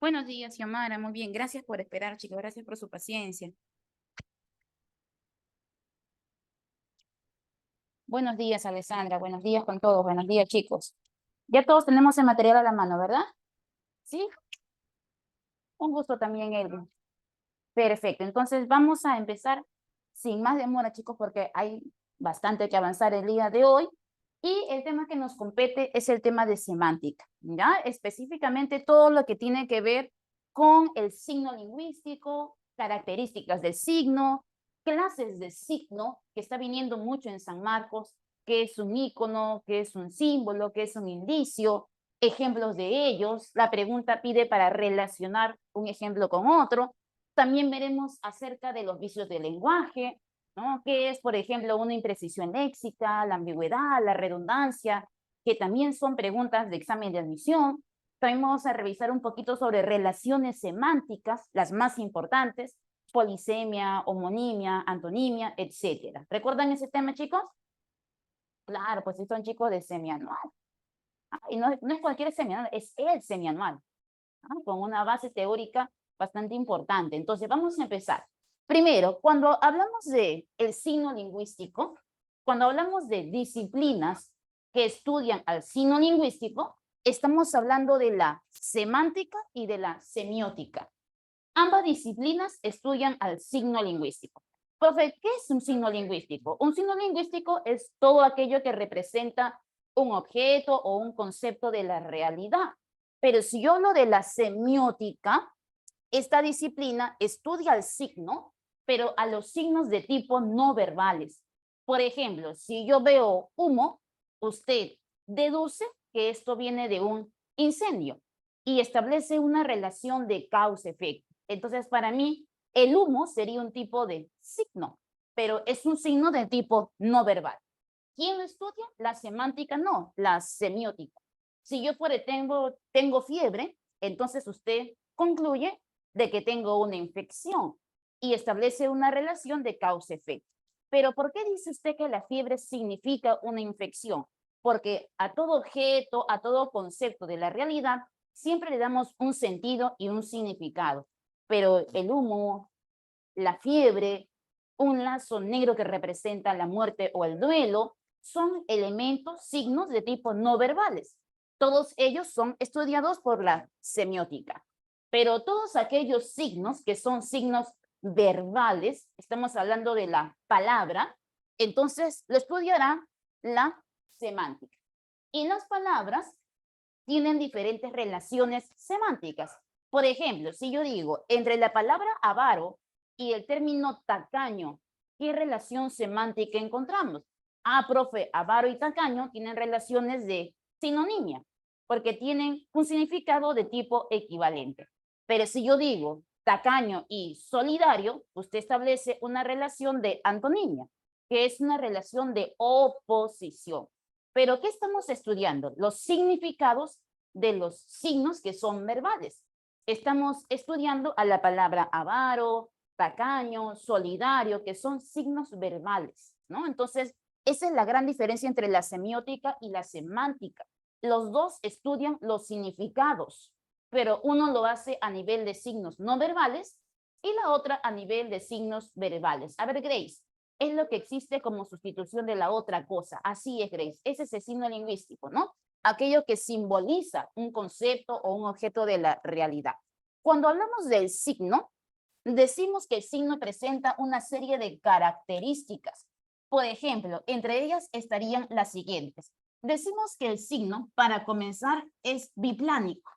Buenos días, Xiomara. Muy bien. Gracias por esperar, chicos. Gracias por su paciencia. Buenos días, Alessandra. Buenos días con todos. Buenos días, chicos. Ya todos tenemos el material a la mano, ¿verdad? Sí. Un gusto también, Edwin. Perfecto. Entonces vamos a empezar sin más demora, chicos, porque hay bastante que avanzar el día de hoy. Y el tema que nos compete es el tema de semántica, ¿ya? Específicamente todo lo que tiene que ver con el signo lingüístico, características del signo, clases de signo, que está viniendo mucho en San Marcos, qué es un icono, qué es un símbolo, qué es un indicio, ejemplos de ellos. La pregunta pide para relacionar un ejemplo con otro. También veremos acerca de los vicios del lenguaje, ¿no? ¿Qué es, por ejemplo, una imprecisión léxica, la ambigüedad, la redundancia, que también son preguntas de examen de admisión? También vamos a revisar un poquito sobre relaciones semánticas, las más importantes, polisemia, homonimia, antonimia, etcétera. ¿Recuerdan ese tema, chicos? Claro, pues si son chicos de semianual. Y no es cualquier semianual, es el semianual, ¿no? Con una base teórica bastante importante. Entonces, vamos a empezar. Primero, cuando hablamos de el signo lingüístico, cuando hablamos de disciplinas que estudian al signo lingüístico, estamos hablando de la semántica y de la semiótica. Ambas disciplinas estudian al signo lingüístico. Profe, ¿qué es un signo lingüístico? Un signo lingüístico es todo aquello que representa un objeto o un concepto de la realidad. Pero si yo hablo de la semiótica, esta disciplina estudia el signo, pero a los signos de tipo no verbales. Por ejemplo, si yo veo humo, usted deduce que esto viene de un incendio y establece una relación de causa-efecto. Entonces, para mí, el humo sería un tipo de signo, pero es un signo de tipo no verbal. ¿Quién lo estudia? La semántica no, la semiótica. Si yo tengo fiebre, entonces usted concluye de que tengo una infección y establece una relación de causa-efecto. Pero ¿por qué dice usted que la fiebre significa una infección? Porque a todo objeto, a todo concepto de la realidad, siempre le damos un sentido y un significado. Pero el humo, la fiebre, un lazo negro que representa la muerte o el duelo, son elementos, signos de tipo no verbales. Todos ellos son estudiados por la semiótica. Pero todos aquellos signos que son signos verbales, estamos hablando de la palabra, entonces lo estudiará la semántica. Y las palabras tienen diferentes relaciones semánticas. Por ejemplo, si yo digo, entre la palabra avaro y el término tacaño, ¿qué relación semántica encontramos? Ah, profe, avaro y tacaño tienen relaciones de sinonimia, porque tienen un significado de tipo equivalente. Pero si yo digo tacaño y solidario, usted establece una relación de antonimia, que es una relación de oposición. Pero ¿qué estamos estudiando? Los significados de los signos que son verbales. Estamos estudiando a la palabra avaro, tacaño, solidario, que son signos verbales, ¿no? Entonces, esa es la gran diferencia entre la semiótica y la semántica. Los dos estudian los significados, pero uno lo hace a nivel de signos no verbales y la otra a nivel de signos verbales. A ver, Grace, es lo que existe como sustitución de la otra cosa. Así es, Grace. Ese es el signo lingüístico, ¿no? Aquello que simboliza un concepto o un objeto de la realidad. Cuando hablamos del signo, decimos que el signo presenta una serie de características. Por ejemplo, entre ellas estarían las siguientes. Decimos que el signo, para comenzar, es biplánico.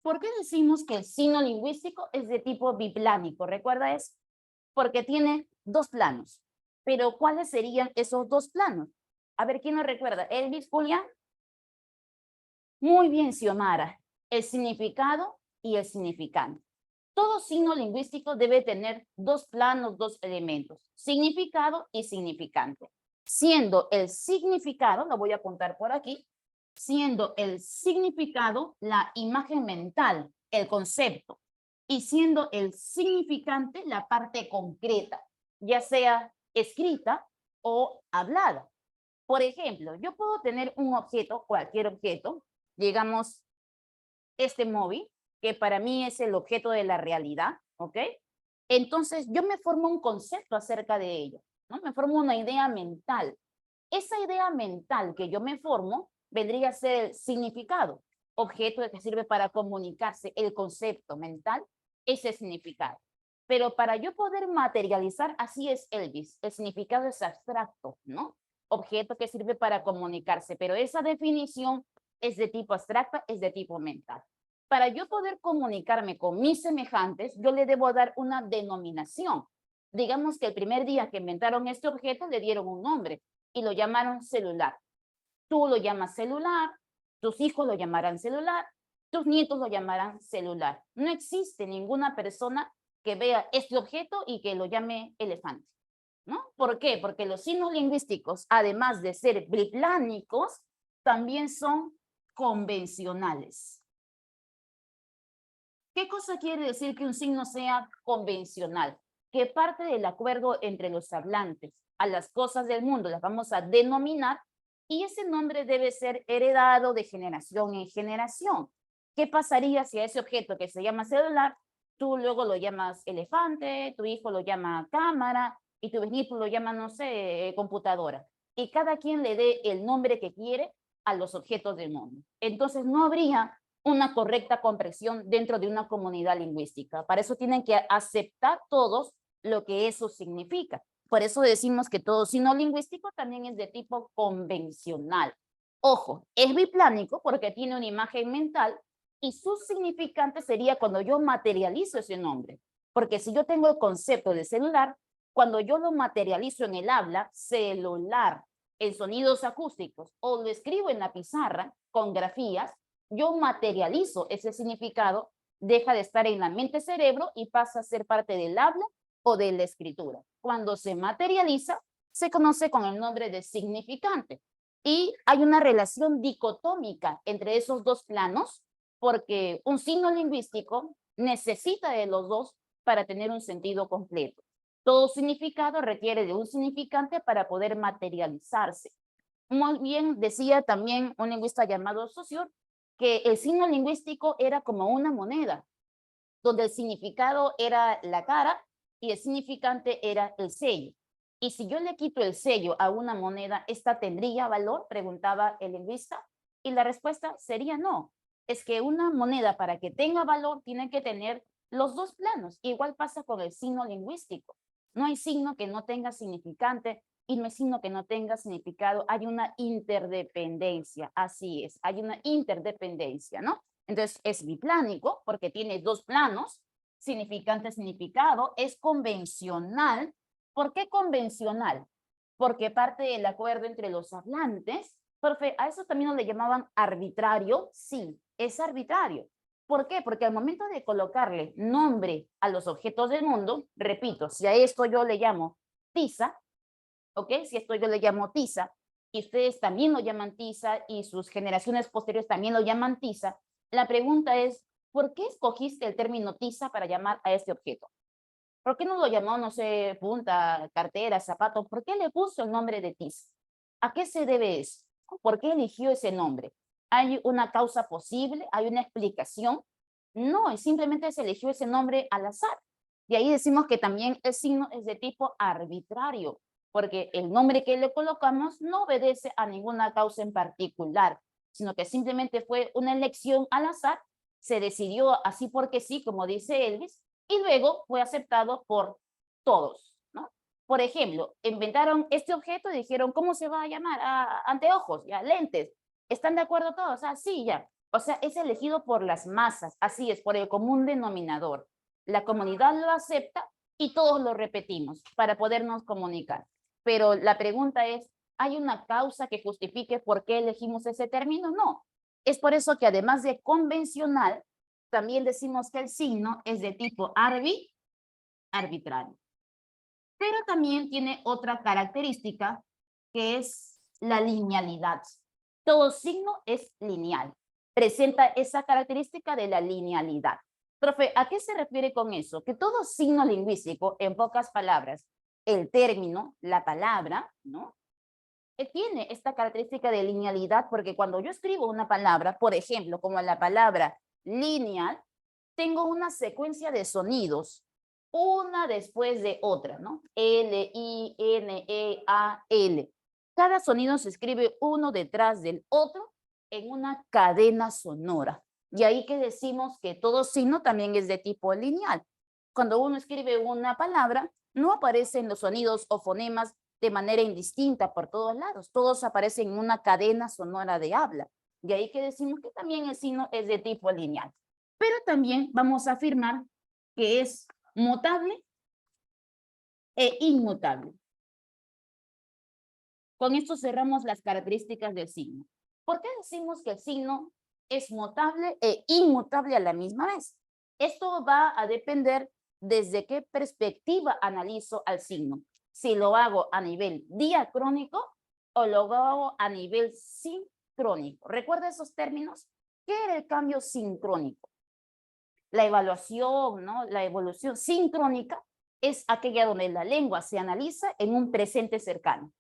¿Por qué decimos que el signo lingüístico es de tipo biplánico? ¿Recuerda eso? Porque tiene dos planos. Pero ¿cuáles serían esos dos planos? A ver, ¿quién lo recuerda? Elvis, Julián. Muy bien, Xiomara. El significado y el significante. Todo signo lingüístico debe tener dos planos, dos elementos, significado y significante. Siendo el significado, lo voy a apuntar por aquí, siendo el significado la imagen mental, el concepto, y siendo el significante la parte concreta, ya sea escrita o hablada. Por ejemplo, yo puedo tener un objeto, cualquier objeto, digamos este móvil, que para mí es el objeto de la realidad, ¿ok? Entonces yo me formo un concepto acerca de ello, ¿no? Me formo una idea mental. Esa idea mental que yo me formo vendría a ser el significado, objeto que sirve para comunicarse, el concepto mental, ese significado. Pero para yo poder materializar, así es Elvis, el significado es abstracto, ¿no? Objeto que sirve para comunicarse, pero esa definición es de tipo abstracta, es de tipo mental. Para yo poder comunicarme con mis semejantes, yo le debo dar una denominación. Digamos que el primer día que inventaron este objeto le dieron un nombre y lo llamaron celular. Tú lo llamas celular, tus hijos lo llamarán celular, tus nietos lo llamarán celular. No existe ninguna persona que vea este objeto y que lo llame elefante, ¿no? ¿Por qué? Porque los signos lingüísticos, además de ser biplánicos, también son convencionales. ¿Qué cosa quiere decir que un signo sea convencional? Que parte del acuerdo entre los hablantes. A las cosas del mundo las vamos a denominar y ese nombre debe ser heredado de generación en generación. ¿Qué pasaría si a ese objeto que se llama celular, tú luego lo llamas elefante, tu hijo lo llama cámara y tu bisnieto lo llama, no sé, computadora? Y cada quien le dé el nombre que quiere a los objetos del mundo. Entonces no habría una correcta comprensión dentro de una comunidad lingüística. Para eso tienen que aceptar todos lo que eso significa. Por eso decimos que todo signo lingüístico también es de tipo convencional. Ojo, es biplánico porque tiene una imagen mental y su significante sería cuando yo materializo ese nombre. Porque si yo tengo el concepto de celular, cuando yo lo materializo en el habla, celular, en sonidos acústicos, o lo escribo en la pizarra con grafías, yo materializo ese significado, deja de estar en la mente-cerebro y pasa a ser parte del habla o de la escritura. Cuando se materializa, se conoce con el nombre de significante. Y hay una relación dicotómica entre esos dos planos, porque un signo lingüístico necesita de los dos para tener un sentido completo. Todo significado requiere de un significante para poder materializarse. Muy bien decía también un lingüista llamado Saussure que el signo lingüístico era como una moneda, donde el significado era la cara y el significante era el sello. Y si yo le quito el sello a una moneda, ¿esta tendría valor? Preguntaba el lingüista. Y la respuesta sería no. Es que una moneda para que tenga valor tiene que tener los dos planos. Igual pasa con el signo lingüístico. No hay signo que no tenga significante y no hay signo que no tenga significado. Hay una interdependencia, así es, hay una interdependencia, ¿no? Entonces es biplánico porque tiene dos planos, significante, significado, es convencional. ¿Por qué convencional? Porque parte del acuerdo entre los hablantes. Profe, a eso también le llamaban arbitrario. Sí, es arbitrario. ¿Por qué? Porque al momento de colocarle nombre a los objetos del mundo, repito, si a esto yo le llamo tiza, ¿ok? Si esto yo le llamo tiza, y ustedes también lo llaman tiza, y sus generaciones posteriores también lo llaman tiza, la pregunta es, ¿por qué escogiste el término tiza para llamar a este objeto? ¿Por qué no lo llamó, no sé, punta, cartera, zapato? ¿Por qué le puso el nombre de tiza? ¿A qué se debe eso? ¿Por qué eligió ese nombre? ¿Hay una causa posible? ¿Hay una explicación? No, simplemente se eligió ese nombre al azar. Y ahí decimos que también el signo es de tipo arbitrario, porque el nombre que le colocamos no obedece a ninguna causa en particular, sino que simplemente fue una elección al azar, se decidió así porque sí, como dice Elvis, y luego fue aceptado por todos, ¿no? Por ejemplo, inventaron este objeto y dijeron, ¿cómo se va a llamar? Ah, anteojos, ya, lentes. ¿Están de acuerdo todos? Ah, sí, ya. O sea, es elegido por las masas, así es, por el común denominador. La comunidad lo acepta y todos lo repetimos para podernos comunicar. Pero la pregunta es, ¿hay una causa que justifique por qué elegimos ese término? No. Es por eso que además de convencional, también decimos que el signo es de tipo arbitrario. Pero también tiene otra característica que es la linealidad. Todo signo es lineal. Presenta esa característica de la linealidad. Profe, ¿a qué se refiere con eso? Que todo signo lingüístico, en pocas palabras, el término, la palabra, ¿no? Tiene esta característica de linealidad porque cuando yo escribo una palabra, por ejemplo, como la palabra lineal, tengo una secuencia de sonidos, una después de otra, ¿no? L, I, N, E, A, L. Cada sonido se escribe uno detrás del otro en una cadena sonora. Y ahí que decimos que todo signo también es de tipo lineal. Cuando uno escribe una palabra, no aparecen los sonidos o fonemas de manera indistinta por todos lados. Todos aparecen en una cadena sonora de habla. Y ahí que decimos que también el signo es de tipo lineal. Pero también vamos a afirmar que es mutable e inmutable. Con esto cerramos las características del signo. ¿Por qué decimos que el signo es mutable e inmutable a la misma vez? Esto va a depender desde qué perspectiva analizo al signo. Si lo hago a nivel diacrónico o lo hago a nivel sincrónico. ¿Recuerda esos términos? ¿Qué era el cambio sincrónico? La evaluación, ¿no? La evolución sincrónica es aquella donde la lengua se analiza en un presente cercano.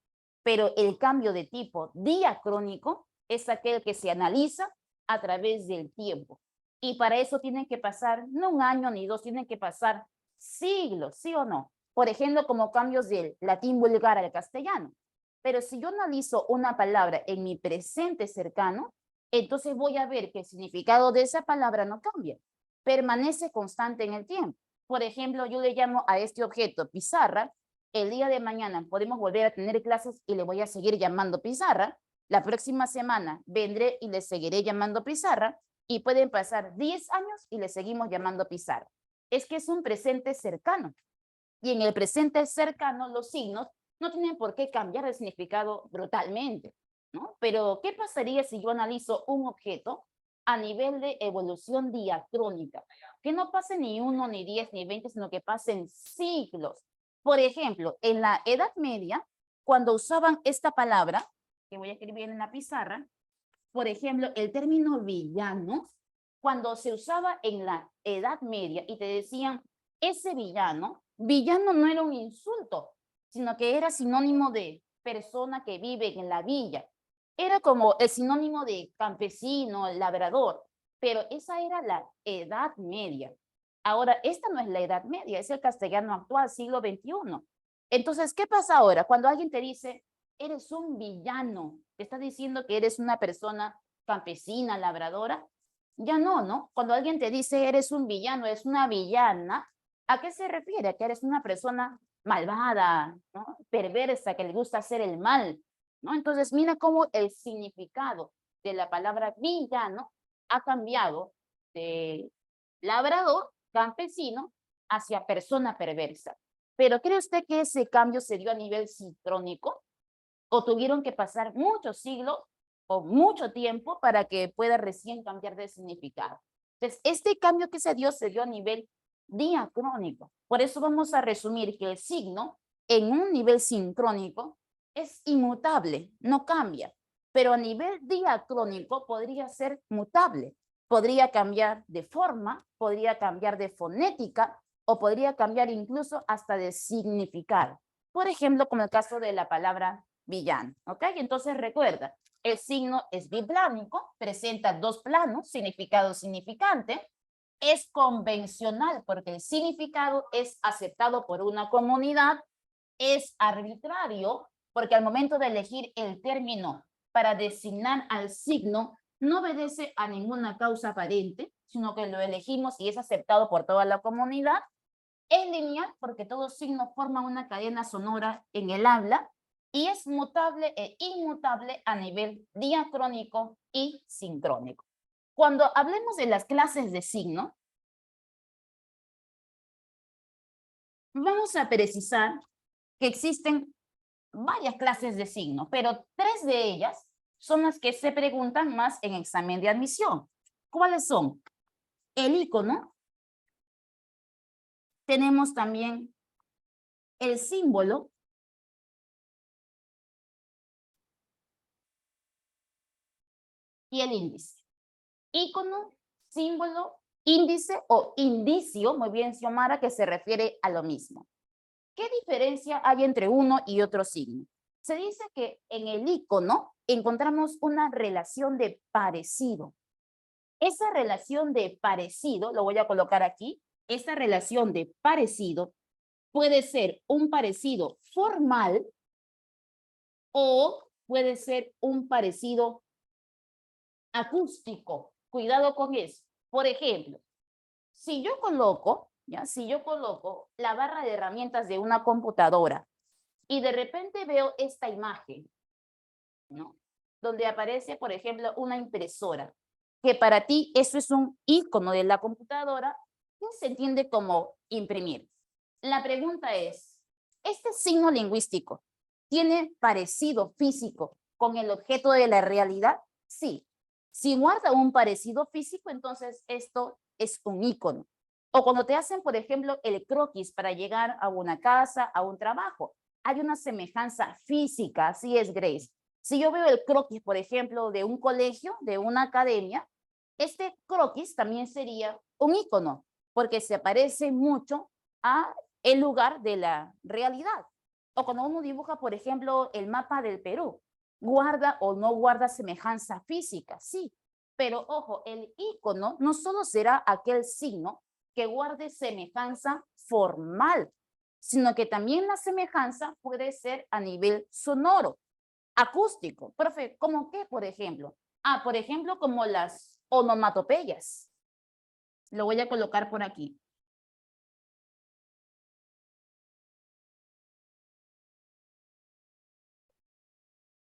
Pero el cambio de tipo diacrónico es aquel que se analiza a través del tiempo. Y para eso tienen que pasar, no un año ni dos, tienen que pasar siglos, ¿sí o no? Por ejemplo, como cambios del latín vulgar al castellano. Pero si yo analizo una palabra en mi presente cercano, entonces voy a ver que el significado de esa palabra no cambia, permanece constante en el tiempo. Por ejemplo, yo le llamo a este objeto pizarra. El día de mañana podemos volver a tener clases y le voy a seguir llamando pizarra. La próxima semana vendré y le seguiré llamando pizarra y pueden pasar 10 años y le seguimos llamando pizarra. Es que es un presente cercano. Y en el presente cercano los signos no tienen por qué cambiar de significado brutalmente, ¿no? Pero, ¿qué pasaría si yo analizo un objeto a nivel de evolución diacrónica? Que no pase ni 1, ni 10, ni 20, sino que pasen siglos. Por ejemplo, en la Edad Media, cuando usaban esta palabra, que voy a escribir en la pizarra, por ejemplo, el término villano, cuando se usaba en la Edad Media y te decían, ese villano, villano no era un insulto, sino que era sinónimo de persona que vive en la villa. Era como el sinónimo de campesino, labrador, pero esa era la Edad Media. Ahora, esta no es la Edad Media, es el castellano actual, siglo XXI. Entonces, ¿qué pasa ahora? Cuando alguien te dice, eres un villano, te está diciendo que eres una persona campesina, labradora, ya no, ¿no? Cuando alguien te dice eres un villano, es una villana, ¿a qué se refiere? A que eres una persona malvada, ¿no? Perversa, que le gusta hacer el mal, ¿no? Entonces, mira cómo el significado de la palabra villano ha cambiado de labrador, campesino, hacia persona perversa. Pero ¿cree usted que ese cambio se dio a nivel sincrónico? ¿O tuvieron que pasar muchos siglos o mucho tiempo para que pueda recién cambiar de significado? Entonces, este cambio que se dio a nivel diacrónico. Por eso vamos a resumir que el signo en un nivel sincrónico es inmutable, no cambia, pero a nivel diacrónico podría ser mutable. Podría cambiar de forma, podría cambiar de fonética o podría cambiar incluso hasta de significado. Por ejemplo, como el caso de la palabra villano, ¿ok? Entonces recuerda, el signo es biplánico, presenta dos planos, significado significante, es convencional porque el significado es aceptado por una comunidad, es arbitrario porque al momento de elegir el término para designar al signo no obedece a ninguna causa aparente, sino que lo elegimos y es aceptado por toda la comunidad. Es lineal porque todo signo forma una cadena sonora en el habla y es mutable e inmutable a nivel diacrónico y sincrónico. Cuando hablemos de las clases de signo, vamos a precisar que existen varias clases de signo, pero 3 de ellas son las que se preguntan más en examen de admisión. ¿Cuáles son? El icono, tenemos también el símbolo, y el índice. Icono, símbolo, índice o indicio, muy bien, Xiomara, que se refiere a lo mismo. ¿Qué diferencia hay entre uno y otro signo? Se dice que en el icono encontramos una relación de parecido. esa relación de parecido, lo voy a colocar aquí, esa relación de parecido puede ser un parecido formal o puede ser un parecido acústico. Cuidado con eso. Por ejemplo, si yo coloco, si yo coloco la barra de herramientas de una computadora y de repente veo esta imagen, ¿no? Donde aparece, por ejemplo, una impresora, que para ti eso es un icono de la computadora, que se entiende como imprimir. La pregunta es, ¿este signo lingüístico tiene parecido físico con el objeto de la realidad? Sí. Si guarda un parecido físico, entonces esto es un icono. O cuando te hacen, por ejemplo, el croquis para llegar a una casa, a un trabajo, hay una semejanza física, así es, Grace. Si yo veo el croquis, por ejemplo, de un colegio, de una academia, este croquis también sería un icono, porque se parece mucho a el lugar de la realidad. O cuando uno dibuja, por ejemplo, el mapa del Perú, ¿guarda o no guarda semejanza física? Sí, pero ojo, el icono no solo será aquel signo que guarde semejanza formal, sino que también la semejanza puede ser a nivel sonoro, acústico. Profe, ¿cómo qué, por ejemplo? Por ejemplo, como las onomatopeyas. Lo voy a colocar por aquí.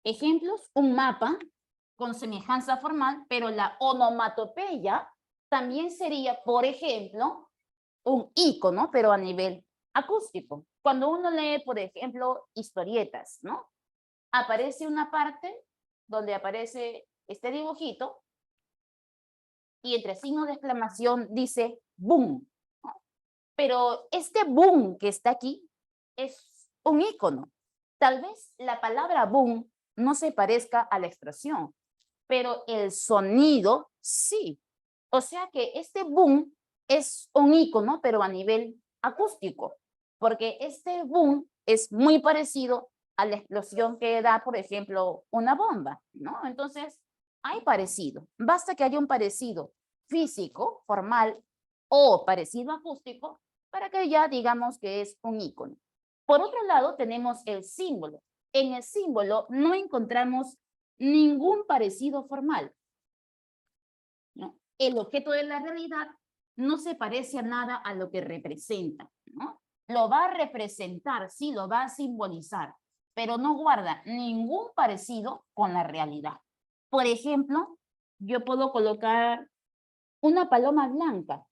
Ejemplos, un mapa con semejanza formal, pero la onomatopeya también sería, por ejemplo, un icono, pero a nivel acústico. Cuando uno lee, por ejemplo, historietas, ¿no? Aparece una parte donde aparece este dibujito y entre signos de exclamación dice boom, ¿no? Pero este boom que está aquí es un icono. Tal vez la palabra boom no se parezca a la expresión, pero el sonido sí. O sea que este boom es un icono, pero a nivel acústico, porque este boom es muy parecido a la explosión que da, por ejemplo, una bomba, ¿no? Entonces, hay parecido. Basta que haya un parecido físico, formal, o parecido acústico, para que ya digamos que es un icono. Por otro lado, tenemos el símbolo. En el símbolo no encontramos ningún parecido formal, ¿no? El objeto de la realidad no se parece a nada a lo que representa, ¿no? Lo va a representar, sí, lo va a simbolizar, pero no guarda ningún parecido con la realidad. Por ejemplo, yo puedo colocar una paloma blanca,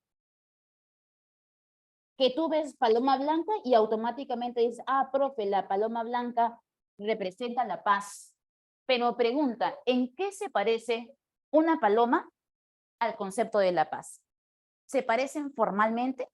que tú ves paloma blanca y automáticamente dices, profe, la paloma blanca representa la paz. Pero pregunta, ¿en qué se parece una paloma al concepto de la paz? ¿Se parecen formalmente?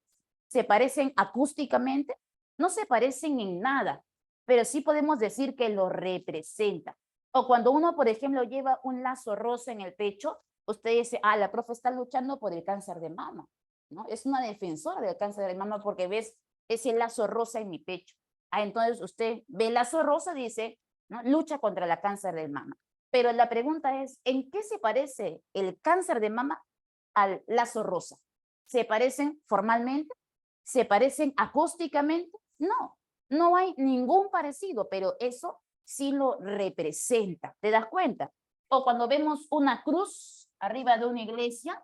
¿Se parecen acústicamente? No se parecen en nada, pero sí podemos decir que lo representa. O cuando uno, por ejemplo, lleva un lazo rosa en el pecho, usted dice, la profe está luchando por el cáncer de mama, ¿no? Es una defensora del cáncer de mama porque ves ese lazo rosa en mi pecho. Entonces usted ve el lazo rosa y dice, ¿no? Lucha contra el cáncer de mama. Pero la pregunta es, ¿en qué se parece el cáncer de mama al lazo rosa? ¿Se parecen formalmente? ¿Se parecen acústicamente? No, no hay ningún parecido, pero eso sí lo representa. ¿Te das cuenta? O cuando vemos una cruz arriba de una iglesia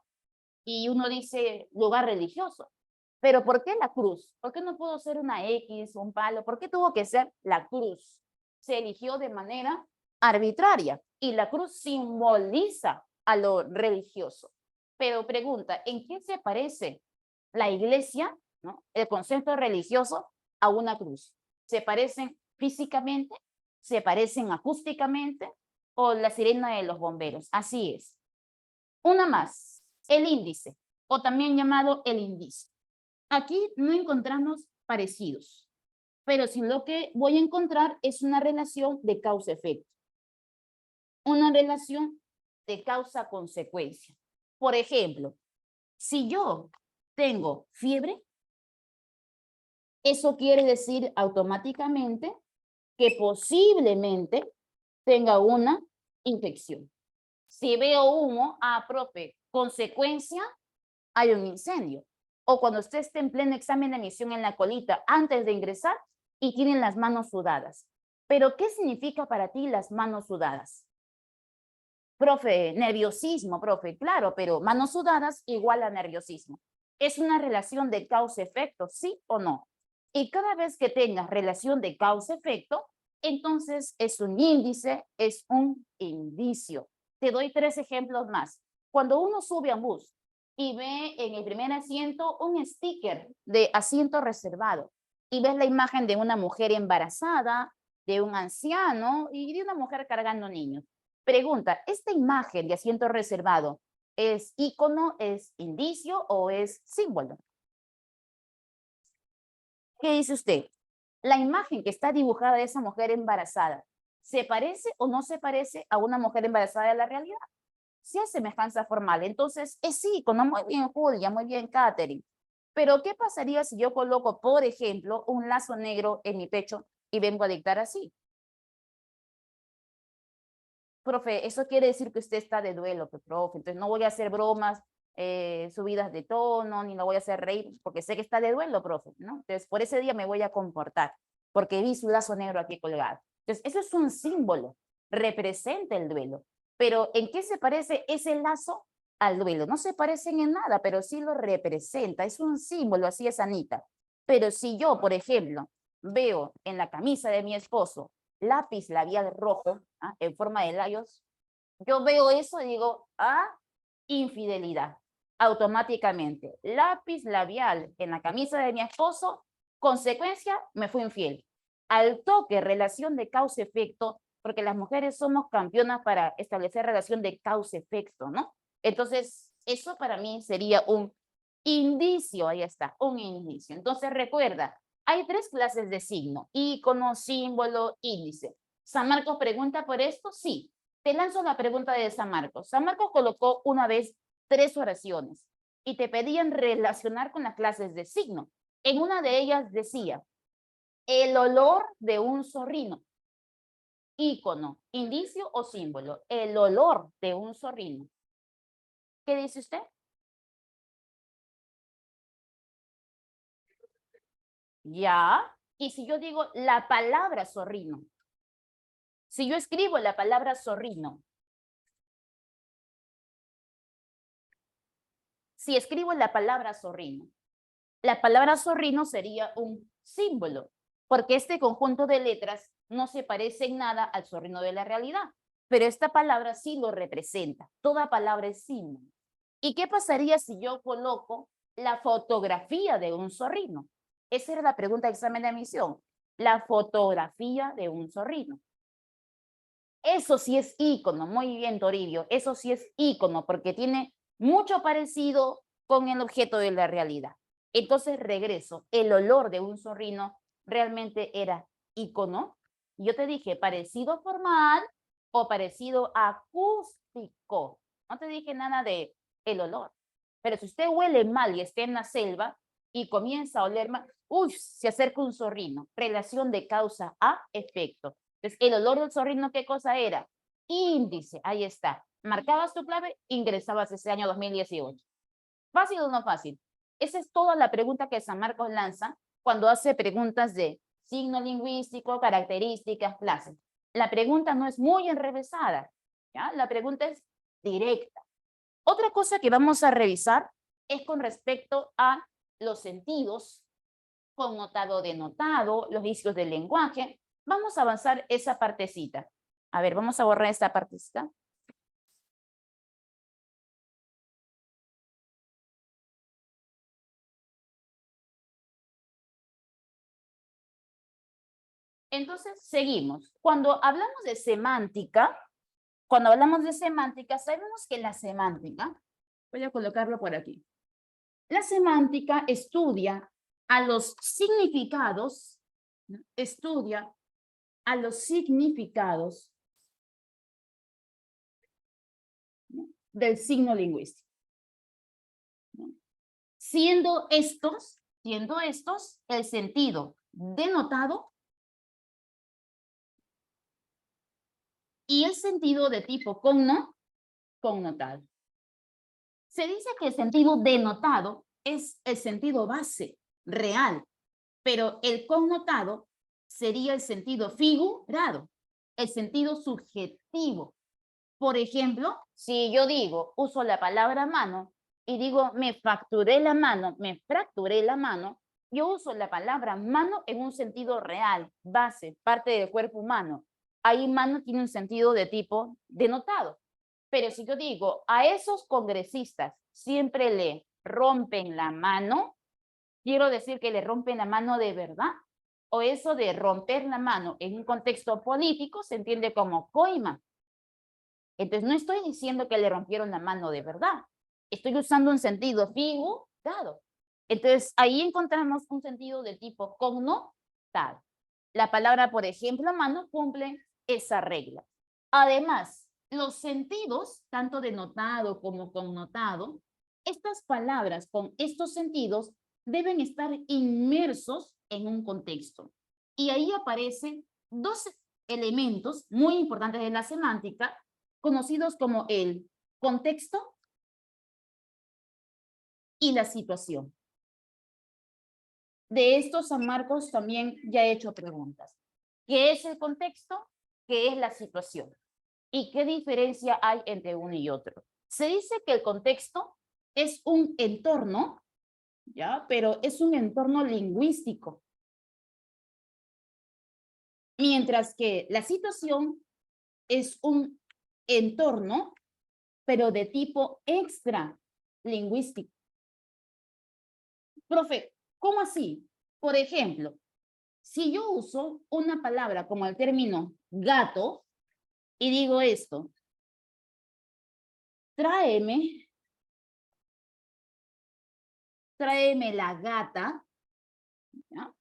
y uno dice lugar religioso. Pero ¿por qué la cruz? ¿Por qué no pudo ser una X, un palo? ¿Por qué tuvo que ser la cruz? Se eligió de manera arbitraria y la cruz simboliza a lo religioso. Pero pregunta, ¿en qué se parece la iglesia, ¿no? El concepto religioso a una cruz? ¿Se parecen físicamente? ¿Se parecen acústicamente? ¿O la sirena de los bomberos? Así es. Una más, el índice, o también llamado el índice. Aquí no encontramos parecidos, pero si lo que voy a encontrar es una relación de causa-efecto. Una relación de causa-consecuencia. Por ejemplo, si yo tengo fiebre, eso quiere decir automáticamente que posiblemente tenga una infección. Si veo humo, profe, Consecuencia, hay un incendio. O cuando usted esté en pleno examen de admisión en la colita antes de ingresar y tienen las manos sudadas. Pero, ¿qué significa para ti las manos sudadas? Profe, nerviosismo, profe, claro, pero manos sudadas igual a nerviosismo. ¿Es una relación de causa-efecto, sí o no? Y cada vez que tengas relación de causa-efecto, entonces es un índice, es un indicio. Te doy 3 ejemplos más. Cuando uno sube a un bus y ve en el primer asiento un sticker de asiento reservado y ves la imagen de una mujer embarazada, de un anciano y de una mujer cargando niños. Pregunta, ¿esta imagen de asiento reservado es icono, es indicio o es símbolo? ¿Qué dice usted? La imagen que está dibujada de esa mujer embarazada, ¿se parece o no se parece a una mujer embarazada de la realidad? Sí hay semejanza formal, entonces es icono. Muy bien, Julia, muy bien, Katherine. Pero, ¿qué pasaría si yo coloco, por ejemplo, un lazo negro en mi pecho y vengo a dictar así? Profe, eso quiere decir que usted está de duelo, profe. Entonces no voy a hacer bromas subidas de tono, ni lo voy a hacer reír, porque sé que está de duelo, profe, ¿no? Entonces, por ese día me voy a comportar, porque vi su lazo negro aquí colgado. Entonces, eso es un símbolo, representa el duelo. Pero, ¿en qué se parece ese lazo al duelo? No se parecen en nada, pero sí lo representa, es un símbolo, así es, Anita. Pero si yo, por ejemplo, veo en la camisa de mi esposo lápiz labial rojo, en forma de layos, yo veo eso y digo, infidelidad. Automáticamente, lápiz labial en la camisa de mi esposo, consecuencia, me fui infiel. Al toque, relación de causa-efecto, porque las mujeres somos campeonas para establecer relación de causa-efecto, ¿no? Entonces, eso para mí sería un indicio, ahí está, un indicio. Entonces, recuerda, hay 3 clases de signo: ícono, símbolo, índice. ¿San Marcos pregunta por esto? Sí. Te lanzo la pregunta de San Marcos. San Marcos colocó una vez 3 oraciones y te pedían relacionar con las clases de signo. En una de ellas decía, el olor de un zorrino. Ícono, indicio o símbolo. El olor de un zorrino. ¿Qué dice usted? Ya. Y si yo digo la palabra zorrino, si yo escribo la palabra zorrino, si escribo la palabra zorrino sería un símbolo, porque este conjunto de letras no se parece en nada al zorrino de la realidad, pero esta palabra sí lo representa. Toda palabra es símbolo. ¿Y qué pasaría si yo coloco la fotografía de un zorrino? Esa era la pregunta de examen de admisión. La fotografía de un zorrino. Eso sí es ícono, muy bien, Toribio, eso sí es ícono, porque tiene mucho parecido con el objeto de la realidad. Entonces regreso, el olor de un zorrino realmente era ícono. Yo te dije parecido formal o parecido acústico. No te dije nada de el olor. Pero si usted huele mal y está en la selva y comienza a oler mal, uy, se acerca un zorrino. Relación de causa a efecto. Entonces, el olor del zorrino, ¿qué cosa era? Índice, ahí está. Marcabas tu clave, ingresabas ese año 2018. ¿Fácil o no fácil? Esa es toda la pregunta que San Marcos lanza cuando hace preguntas de signo lingüístico, características, clases. La pregunta no es muy enrevesada, ¿ya? La pregunta es directa. Otra cosa que vamos a revisar es con respecto a los sentidos, connotado, denotado, los vicios del lenguaje. Vamos a avanzar esa partecita. A ver, vamos a borrar esta partecita. Entonces, seguimos. Cuando hablamos de semántica, sabemos que la semántica, voy a colocarlo por aquí. La semántica estudia a los significados, ¿no? Estudia a los significados, ¿no? Del signo lingüístico, ¿no? Siendo estos el sentido denotado y el sentido de tipo connotado. Se dice que el sentido denotado es el sentido base, real, pero el connotado sería el sentido figurado, el sentido subjetivo. Por ejemplo, si yo digo, uso la palabra mano y digo, me fracturé la mano, yo uso la palabra mano en un sentido real, base, parte del cuerpo humano. Ahí mano tiene un sentido de tipo denotado. Pero si yo digo, a esos congresistas siempre le rompen la mano, quiero decir que le rompen la mano de verdad. O eso de romper la mano en un contexto político se entiende como coima. Entonces no estoy diciendo que le rompieron la mano de verdad. Estoy usando un sentido figurado. Entonces ahí encontramos un sentido de tipo connotado. La palabra, por ejemplo, mano, cumple esa regla. Además, los sentidos, tanto denotado como connotado, estas palabras con estos sentidos deben estar inmersos en un contexto. Y ahí aparecen dos elementos muy importantes de la semántica, conocidos como el contexto y la situación. De estos San Marcos también ya he hecho preguntas. ¿Qué es el contexto? ¿Qué es la situación? ¿Y qué diferencia hay entre uno y otro? Se dice que el contexto es un entorno, ¿ya? Pero es un entorno lingüístico. Mientras que la situación es un entorno, pero de tipo extra lingüístico. Profe, ¿cómo así? Por ejemplo, si yo uso una palabra como el término gato y digo esto, tráeme la gata, ¿ya?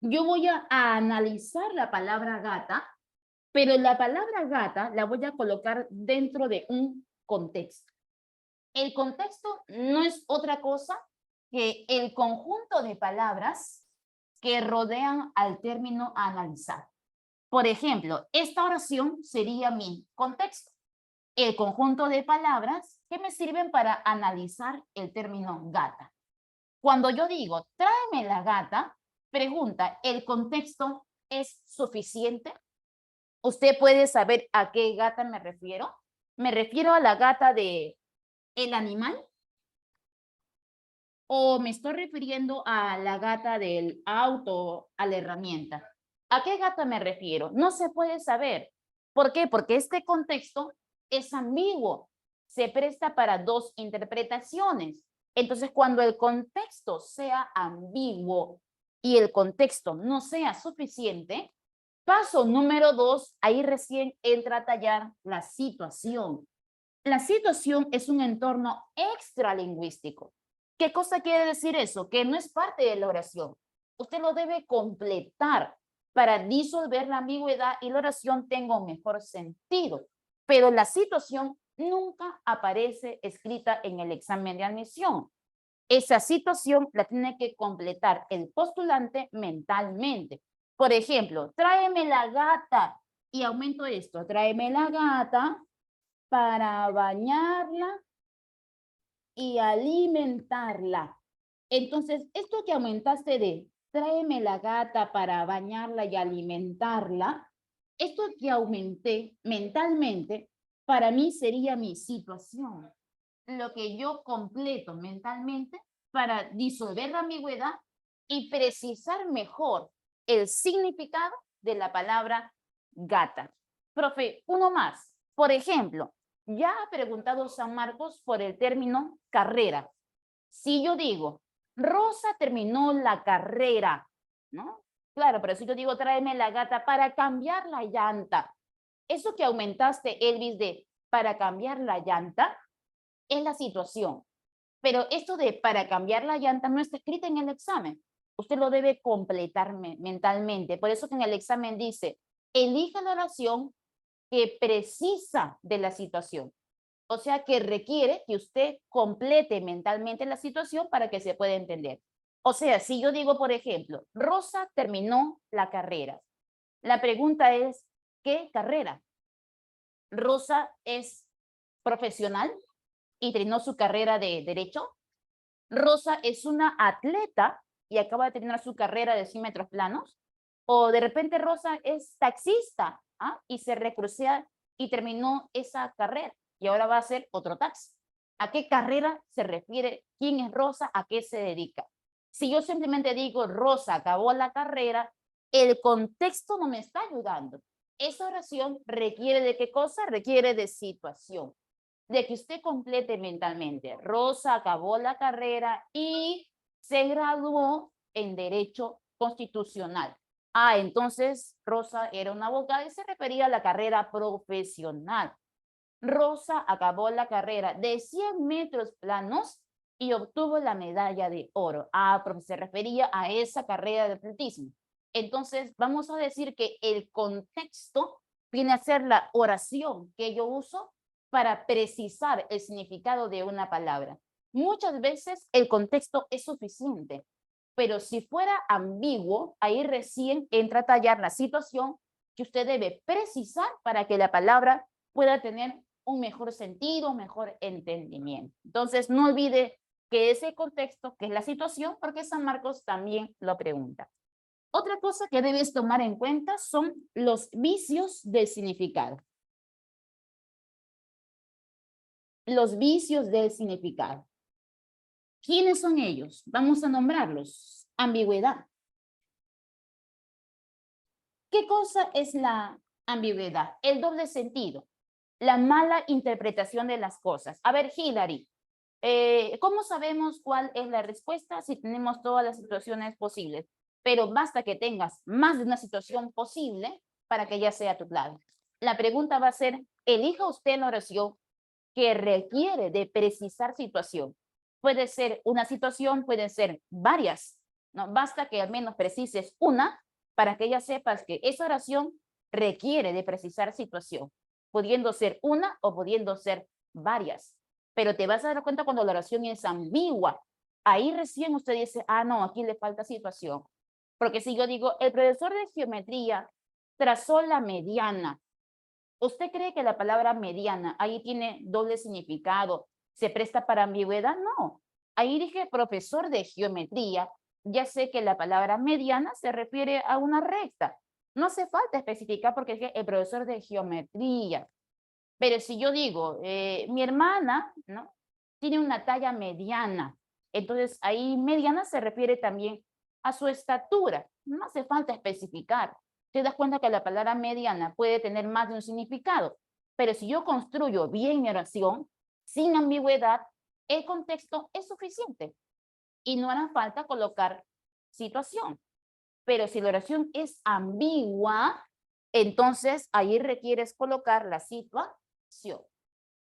Yo voy a analizar la palabra gata, pero la palabra gata la voy a colocar dentro de un contexto. El contexto no es otra cosa que el conjunto de palabras que rodean al término a analizar. Por ejemplo, esta oración sería mi contexto, el conjunto de palabras que me sirven para analizar el término gata. Cuando yo digo, tráeme la gata, pregunta, ¿el contexto es suficiente? ¿Usted puede saber a qué gata me refiero? ¿Me refiero a la gata de el animal? ¿O me estoy refiriendo a la gata del auto, a la herramienta? ¿A qué gata me refiero? No se puede saber. ¿Por qué? Porque este contexto es ambiguo. Se presta para dos interpretaciones. Entonces, cuando el contexto sea ambiguo y el contexto no sea suficiente, paso número 2, ahí recién entra a tallar la situación. La situación es un entorno extralingüístico. ¿Qué cosa quiere decir eso? Que no es parte de la oración. Usted lo debe completar para disolver la ambigüedad y la oración tenga un mejor sentido. Pero la situación nunca aparece escrita en el examen de admisión. Esa situación la tiene que completar el postulante mentalmente. Por ejemplo, tráeme la gata y aumento esto, tráeme la gata para bañarla y alimentarla. Entonces, esto que aumentaste de tráeme la gata para bañarla y alimentarla, esto que aumenté mentalmente, para mí sería mi situación. Lo que yo completo mentalmente para disolver la ambigüedad y precisar mejor el significado de la palabra gata. Profe, uno más. Por ejemplo, ya ha preguntado San Marcos por el término carrera. Si yo digo, Rosa terminó la carrera, ¿no? Claro, pero si yo digo, tráeme la gata para cambiar la llanta, eso que aumentaste, Elvis, de para cambiar la llanta, es la situación. Pero esto de para cambiar la llanta no está escrito en el examen. Usted lo debe completar mentalmente. Por eso que en el examen dice, elija la oración que precisa de la situación. O sea, que requiere que usted complete mentalmente la situación para que se pueda entender. O sea, si yo digo, por ejemplo, Rosa terminó la carrera. La pregunta es, ¿qué carrera? ¿Rosa es profesional? y terminó su carrera de Derecho. Rosa es una atleta y acaba de terminar su carrera de 100 metros planos. O de repente Rosa es taxista y se recrucea y terminó esa carrera y ahora va a hacer otro taxi. ¿A qué carrera se refiere? ¿Quién es Rosa? ¿A qué se dedica? Si yo simplemente digo Rosa acabó la carrera, el contexto no me está ayudando. Esa oración requiere de qué cosa? Requiere de situación, de que usted complete mentalmente. Rosa acabó la carrera y se graduó en Derecho Constitucional. Entonces Rosa era una abogada y se refería a la carrera profesional. Rosa acabó la carrera de 100 metros planos y obtuvo la medalla de oro. Porque se refería a esa carrera de atletismo. Entonces, vamos a decir que el contexto viene a ser la oración que yo uso para precisar el significado de una palabra. Muchas veces el contexto es suficiente, pero si fuera ambiguo, ahí recién entra a tallar la situación que usted debe precisar para que la palabra pueda tener un mejor sentido, un mejor entendimiento. Entonces, no olvide que ese contexto, que es la situación, porque San Marcos también lo pregunta. Otra cosa que debes tomar en cuenta son los vicios del significado. Los vicios del significado. ¿Quiénes son ellos? Vamos a nombrarlos. Ambigüedad. ¿Qué cosa es la ambigüedad? El doble sentido. La mala interpretación de las cosas. A ver, Hilary, ¿cómo sabemos cuál es la respuesta si tenemos todas las situaciones posibles? Pero basta que tengas más de una situación posible para que ya sea tu clave. La pregunta va a ser, elija usted la oración que requiere de precisar situación. Puede ser una situación, pueden ser varias, ¿no? Basta que al menos precises una para que ya sepas que esa oración requiere de precisar situación, pudiendo ser una o pudiendo ser varias. Pero te vas a dar cuenta cuando la oración es ambigua. Ahí recién usted dice, no, aquí le falta situación. Porque si yo digo, el profesor de geometría trazó la mediana. ¿Usted cree que la palabra mediana ahí tiene doble significado? ¿Se presta para ambigüedad? No. Ahí dije profesor de geometría. Ya sé que la palabra mediana se refiere a una recta. No hace falta especificar porque es el profesor de geometría. Pero si yo digo, mi hermana, ¿no? Tiene una talla mediana. Entonces ahí mediana se refiere también a su estatura. No hace falta especificar. Te das cuenta que la palabra mediana puede tener más de un significado. Pero si yo construyo bien mi oración, sin ambigüedad, el contexto es suficiente. Y no hará falta colocar situación. Pero si la oración es ambigua, entonces ahí requieres colocar la situación.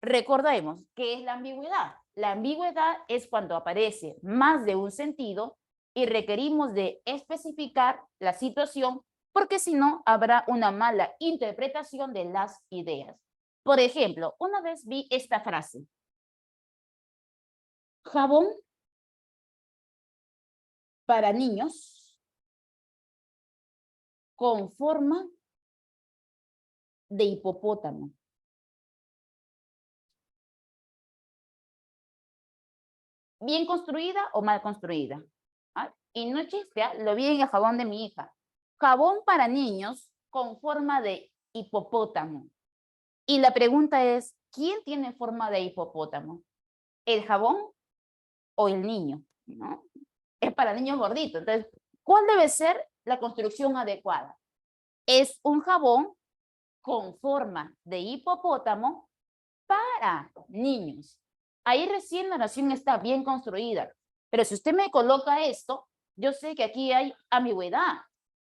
Recordemos, ¿qué es la ambigüedad? La ambigüedad es cuando aparece más de un sentido y requerimos de especificar la situación porque si no habrá una mala interpretación de las ideas. Por ejemplo, una vez vi esta frase. Jabón para niños con forma de hipopótamo. ¿Bien construida o mal construida? Y no es chiste, lo vi en el jabón de mi hija. Jabón para niños con forma de hipopótamo. Y la pregunta es, ¿quién tiene forma de hipopótamo? ¿El jabón o el niño? ¿No? Es para niños gorditos. Entonces, ¿cuál debe ser la construcción adecuada? Es un jabón con forma de hipopótamo para niños. Ahí recién la oración está bien construida. Pero si usted me coloca esto, yo sé que aquí hay ambigüedad.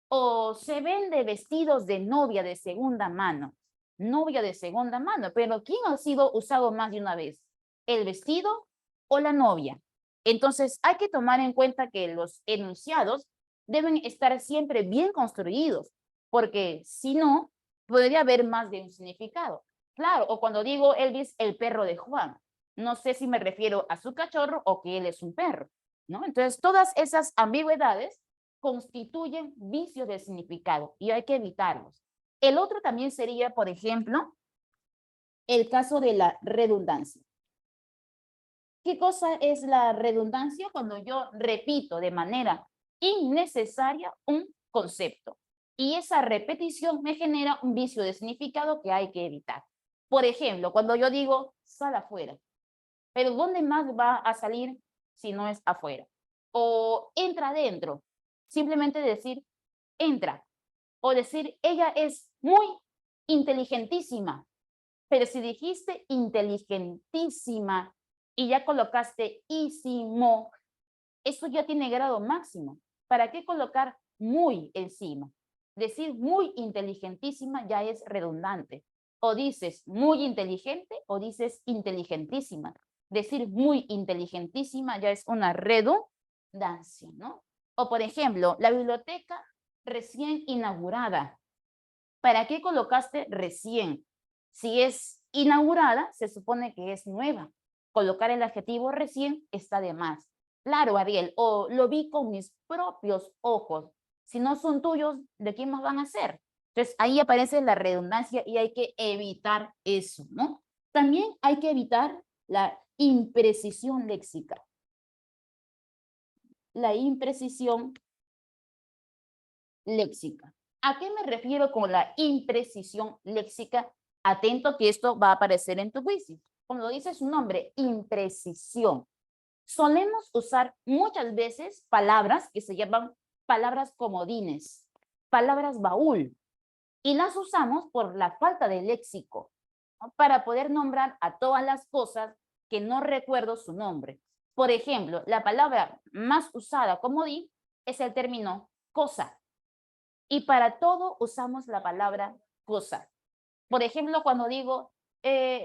O se vende vestidos de novia de segunda mano. Novia de segunda mano. Pero ¿quién ha sido usado más de una vez? ¿El vestido o la novia? Entonces hay que tomar en cuenta que los enunciados deben estar siempre bien construidos. Porque si no, podría haber más de un significado. Claro, o cuando digo Elvis, el perro de Juan. No sé si me refiero a su cachorro o que él es un perro, ¿no? Entonces, todas esas ambigüedades constituyen vicios de significado y hay que evitarlos. El otro también sería, por ejemplo, el caso de la redundancia. ¿Qué cosa es la redundancia? Cuando yo repito de manera innecesaria un concepto. Y esa repetición me genera un vicio de significado que hay que evitar. Por ejemplo, cuando yo digo, sal afuera. Pero ¿dónde más va a salir si no es afuera? O entra adentro. Simplemente decir, entra. O decir, ella es muy inteligentísima. Pero si dijiste inteligentísima y ya colocaste ísimo, eso ya tiene grado máximo. ¿Para qué colocar muy encima? Decir muy inteligentísima ya es redundante. O dices muy inteligente o dices inteligentísima. Decir muy inteligentísima ya es una redundancia, ¿no? O por ejemplo, la biblioteca recién inaugurada. ¿Para qué colocaste recién? Si es inaugurada, se supone que es nueva. Colocar el adjetivo recién está de más. Claro, Ariel, o lo vi con mis propios ojos. Si no son tuyos, ¿de quién más van a ser? Entonces, ahí aparece la redundancia y hay que evitar eso, ¿no? También hay que evitar la imprecisión léxica. La imprecisión léxica. ¿A qué me refiero con la imprecisión léxica? Atento que esto va a aparecer en tu quiz. Como dice su nombre, imprecisión. Solemos usar muchas veces palabras que se llaman palabras comodines, palabras baúl, y las usamos por la falta de léxico, ¿no? Para poder nombrar a todas las cosas que no recuerdo su nombre. Por ejemplo, la palabra más usada comodín es el término cosa. Y para todo usamos la palabra cosa. Por ejemplo, cuando digo,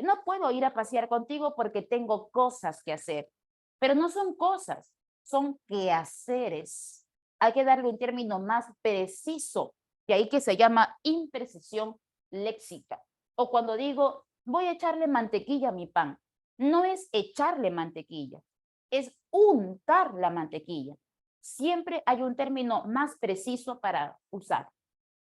no puedo ir a pasear contigo porque tengo cosas que hacer. Pero no son cosas, son quehaceres. Hay que darle un término más preciso, que ahí que se llama imprecisión léxica. O cuando digo, voy a echarle mantequilla a mi pan. No es echarle mantequilla, es untar la mantequilla. Siempre hay un término más preciso para usar.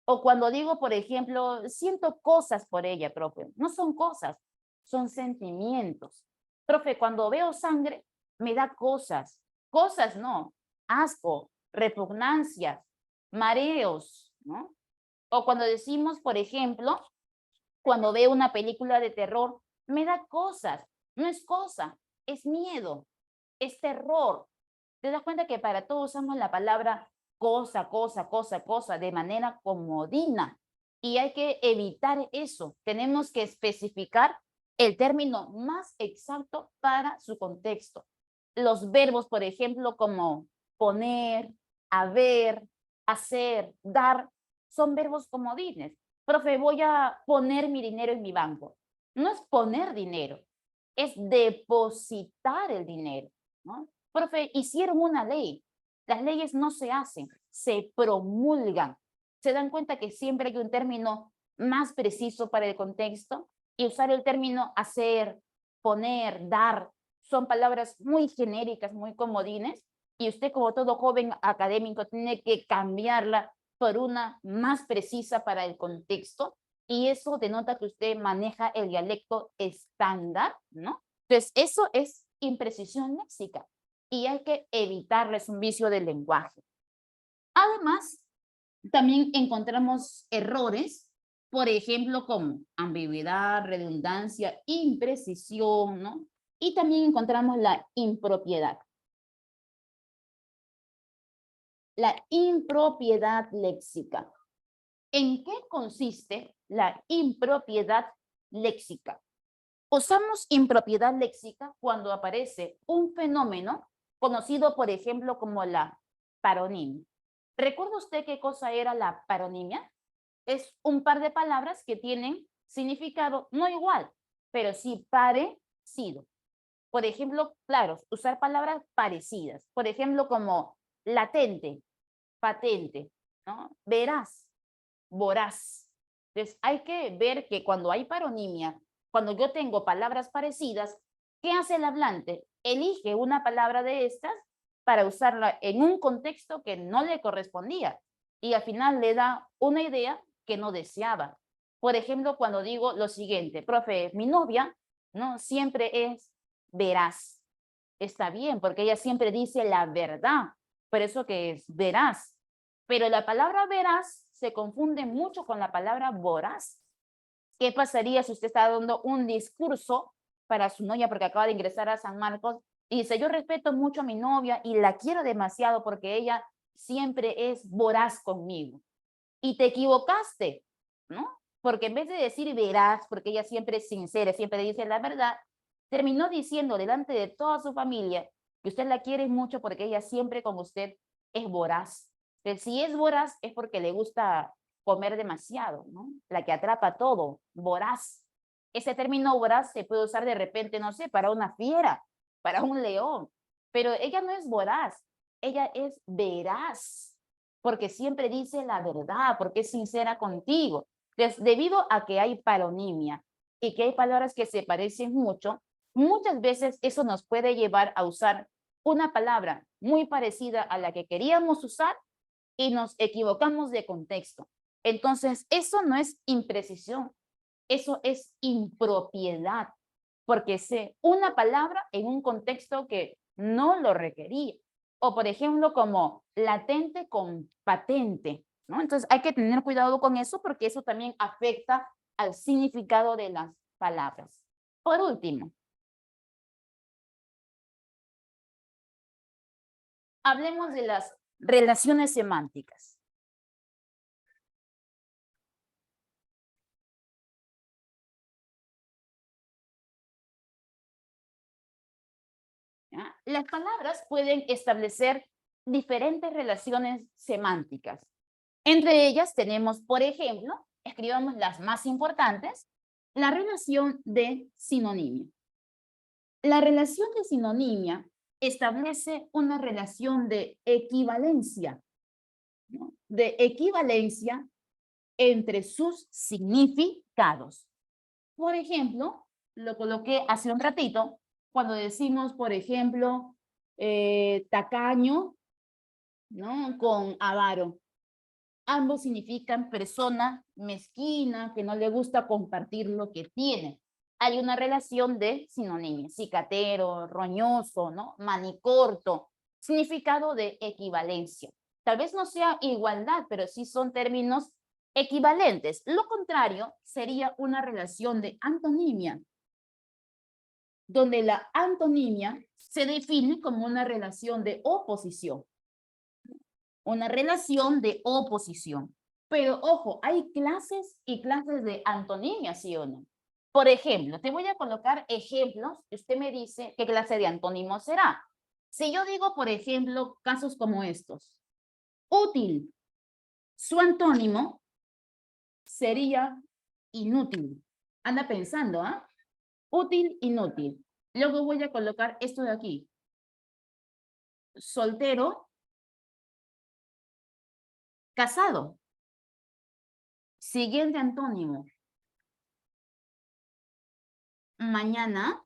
O cuando digo, por ejemplo, siento cosas por ella, profe. No son cosas, son sentimientos. Profe, cuando veo sangre, me da cosas. Cosas no, asco, repugnancias, mareos, ¿no? O cuando decimos, por ejemplo, cuando veo una película de terror, me da cosas. No es cosa, es miedo, es terror. ¿Te das cuenta que para todo usamos la palabra cosa, cosa, cosa, cosa de manera comodina? Y hay que evitar eso. Tenemos que especificar el término más exacto para su contexto. Los verbos, por ejemplo, como poner, haber, hacer, dar, son verbos comodines. Profe, voy a poner mi dinero en mi banco. No es poner dinero, es depositar el dinero, ¿no? Profe, hicieron una ley. Las leyes no se hacen, se promulgan. ¿Se dan cuenta que siempre hay un término más preciso para el contexto? Y usar el término hacer, poner, dar, son palabras muy genéricas, muy comodines, y usted como todo joven académico tiene que cambiarla por una más precisa para el contexto, y eso denota que usted maneja el dialecto estándar, ¿no? Entonces, eso es imprecisión léxica y hay que evitarles un vicio del lenguaje. Además, también encontramos errores, por ejemplo, como ambigüedad, redundancia, imprecisión, ¿no? Y también encontramos la impropiedad. La impropiedad léxica. ¿En qué consiste la impropiedad léxica? Usamos impropiedad léxica cuando aparece un fenómeno conocido, por ejemplo, como la paronimia. ¿Recuerda usted qué cosa era la paronimia? Es un par de palabras que tienen significado no igual, pero sí parecido. Por ejemplo, claro, usar palabras parecidas. Por ejemplo, como latente, patente, ¿no? Veraz, voraz. Entonces, hay que ver que cuando hay paronimia, cuando yo tengo palabras parecidas, ¿qué hace el hablante? Elige una palabra de estas para usarla en un contexto que no le correspondía y al final le da una idea que no deseaba. Por ejemplo, cuando digo lo siguiente, profe, mi novia, ¿no? Siempre es veraz. está bien, porque ella siempre dice la verdad, por eso que es veraz. Pero la palabra veraz se confunde mucho con la palabra voraz. ¿Qué pasaría si usted está dando un discurso para su novia porque acaba de ingresar a San Marcos y dice, yo respeto mucho a mi novia y la quiero demasiado porque ella siempre es voraz conmigo? Y te equivocaste, ¿no? Porque en vez de decir veraz, porque ella siempre es sincera, siempre dice la verdad, terminó diciendo delante de toda su familia que usted la quiere mucho porque ella siempre con usted es voraz. Pero si es voraz es porque le gusta comer demasiado, ¿no? La que atrapa todo, voraz. Ese término voraz se puede usar de repente, no sé, para una fiera, para un león, pero ella no es voraz, ella es veraz, porque siempre dice la verdad, porque es sincera contigo. Entonces, debido a que hay paronimia y que hay palabras que se parecen mucho, muchas veces eso nos puede llevar a usar una palabra muy parecida a la que queríamos usar y nos equivocamos de contexto. Entonces, eso no es imprecisión, eso es impropiedad, porque sé una palabra en un contexto que no lo requería. O, por ejemplo, como latente con patente, ¿no? Entonces, hay que tener cuidado con eso porque eso también afecta al significado de las palabras. Por último, hablemos de las relaciones semánticas. ¿Ya? Las palabras pueden establecer diferentes relaciones semánticas. Entre ellas tenemos, por ejemplo, escribamos las más importantes, la relación de sinonimia. La relación de sinonimia establece una relación de equivalencia, ¿no? De equivalencia entre sus significados. Por ejemplo, lo coloqué hace un ratito, cuando decimos, por ejemplo, tacaño, ¿no? Con avaro. Ambos significan persona mezquina, que no le gusta compartir lo que tiene. Hay una relación de sinonimia, cicatero, roñoso, ¿no? Manicorto, significado de equivalencia. Tal vez no sea igualdad, pero sí son términos equivalentes. Lo contrario sería una relación de antonimia, donde la antonimia se define como una relación de oposición. Una relación de oposición. Pero ojo, hay clases y clases de antonimia, ¿sí o no? Por ejemplo, te voy a colocar ejemplos y usted me dice qué clase de antónimo será. Si yo digo, por ejemplo, casos como estos. Útil. Su antónimo sería inútil. Anda pensando, ¿ah? Útil, inútil. Luego voy a colocar esto de aquí. Soltero, casado. Siguiente antónimo. Mañana,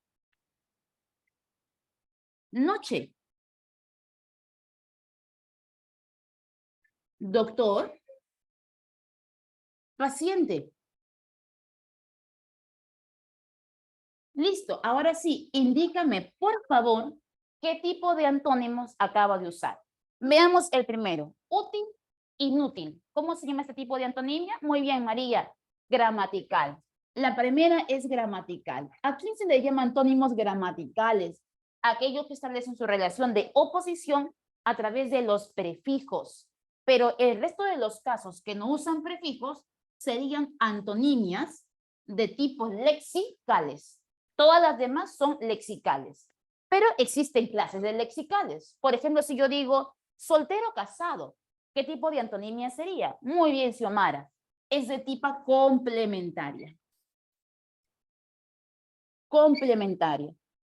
noche. Doctor, paciente. Listo, ahora sí, indícame, por favor, qué tipo de antónimos acaba de usar. Veamos el primero, útil, inútil. ¿Cómo se llama este tipo de antonimia? Muy bien, María, gramatical. La primera es gramatical. ¿A quién se le llama antónimos gramaticales? Aquellos que establecen su relación de oposición a través de los prefijos. Pero el resto de los casos que no usan prefijos serían antonimias de tipo lexicales. Todas las demás son lexicales. Pero existen clases de lexicales. Por ejemplo, si yo digo soltero casado, ¿qué tipo de antonimia sería? Muy bien, Xiomara. Es de tipo complementaria. Complementaria.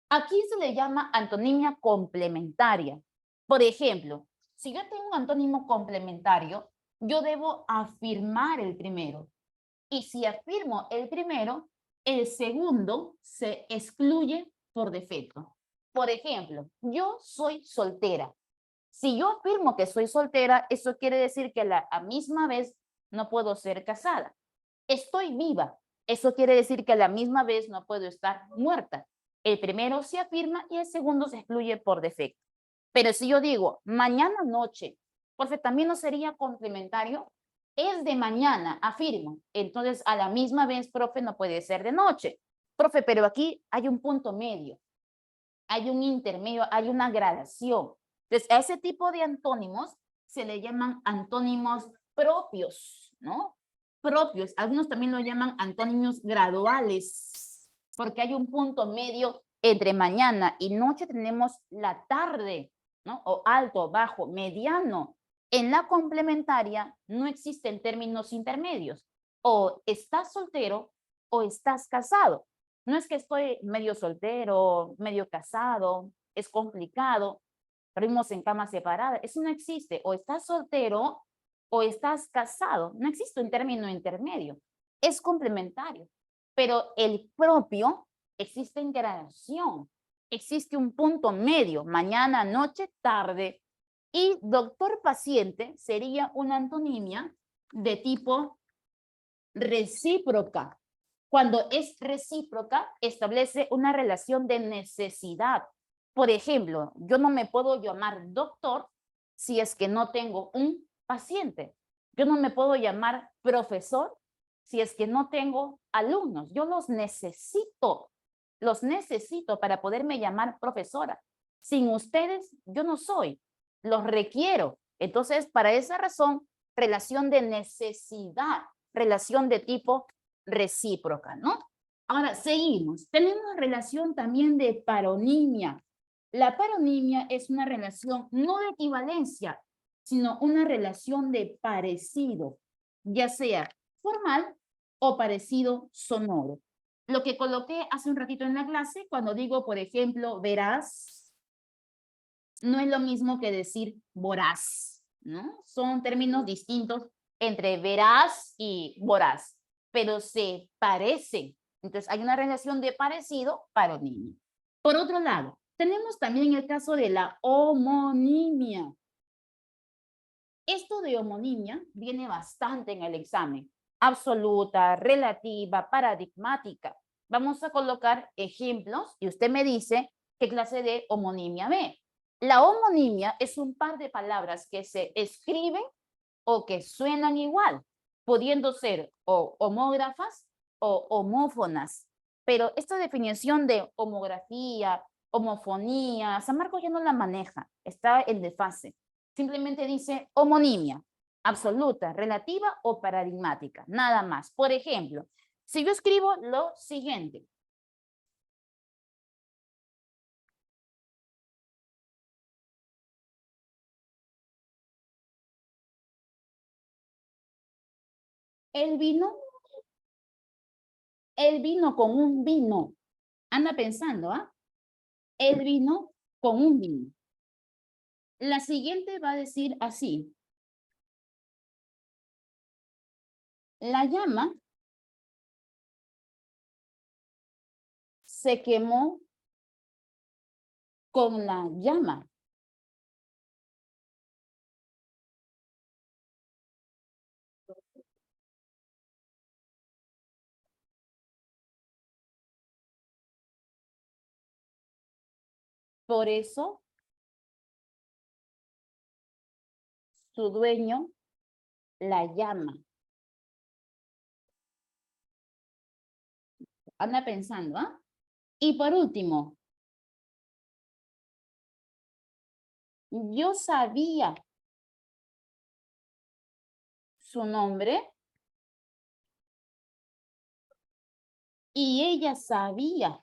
Aquí se le llama antonimia complementaria. Por ejemplo, si yo tengo un antónimo complementario, yo debo afirmar el primero. Y si afirmo el primero, el segundo se excluye por defecto. Por ejemplo, yo soy soltera. Si yo afirmo que soy soltera, eso quiere decir que a la misma vez no puedo ser casada. Estoy viva. Eso quiere decir que a la misma vez no puedo estar muerta. El primero se afirma y el segundo se excluye por defecto. Pero si yo digo mañana noche, profe, también no sería complementario. Es de mañana, afirmo. Entonces, a la misma vez, profe, no puede ser de noche. Profe, pero aquí hay un punto medio, hay un intermedio, hay una gradación. Entonces, a ese tipo de antónimos se le llaman antónimos propios, ¿no? Propios. Algunos también lo llaman antónimos graduales, porque hay un punto medio entre mañana y noche. Tenemos la tarde, ¿no? O alto, bajo, mediano. En la complementaria no existen términos intermedios. O estás soltero o estás casado. No es que estoy medio soltero, medio casado, es complicado, dormimos en camas separadas. Eso no existe. O estás soltero o estás casado. No existe un término intermedio. Es complementario. Pero el propio existe en gradación. Existe un punto medio, mañana, noche, tarde. Y doctor-paciente sería una antonimia de tipo recíproca. Cuando es recíproca, establece una relación de necesidad. Por ejemplo, yo no me puedo llamar doctor si es que no tengo un paciente. Yo no me puedo llamar profesor si es que no tengo alumnos. Yo los necesito para poderme llamar profesora. Sin ustedes, yo no soy. Los requiero. Entonces, para esa razón, relación de necesidad, relación de tipo recíproca, ¿no? Ahora, seguimos. Tenemos relación también de paronimia. La paronimia es una relación no de equivalencia, sino una relación de parecido, ya sea formal o parecido sonoro. Lo que coloqué hace un ratito en la clase, cuando digo, por ejemplo, verás, no es lo mismo que decir voraz, ¿no? Son términos distintos entre veraz y voraz, pero se parecen. Entonces, hay una relación de parecido paronimia. Por otro lado, tenemos también el caso de la homonimia. Esto de homonimia viene bastante en el examen. Absoluta, relativa, paradigmática. Vamos a colocar ejemplos y usted me dice qué clase de homonimia ve. La homonimia es un par de palabras que se escriben o que suenan igual, pudiendo ser o homógrafas o homófonas. Pero esta definición de homografía, homofonía, San Marcos ya no la maneja, está en desfase. Simplemente dice homonimia, absoluta, relativa o paradigmática, nada más. Por ejemplo, si yo escribo lo siguiente. El vino con un vino. Anda pensando, ¿ah? El vino con un vino. La siguiente va a decir así. La llama se quemó con la llama. Por eso su dueño la llama. Anda pensando, ¿ah? Y por último, yo sabía su nombre y ella sabía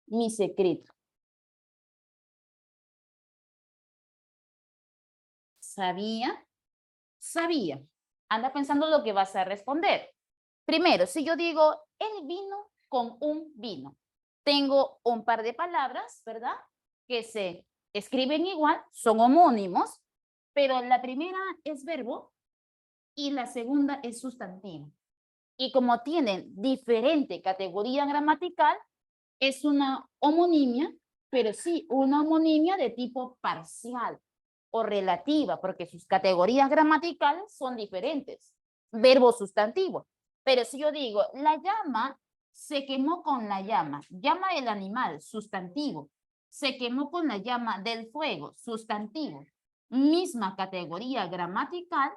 mi secreto. Sabía, sabía. Anda pensando lo que vas a responder. Primero, si yo digo, el vino con un vino, tengo un par de palabras, ¿verdad? Que se escriben igual, son homónimos, pero la primera es verbo y la segunda es sustantivo. Y como tienen diferente categoría gramatical, es una homonimia, pero sí una homonimia de tipo parcial o relativa, porque sus categorías gramaticales son diferentes. Verbo sustantivo. Pero si yo digo, la llama Se quemó con la llama. Llama del animal, sustantivo. Se quemó con la llama del fuego, sustantivo. Misma categoría gramatical.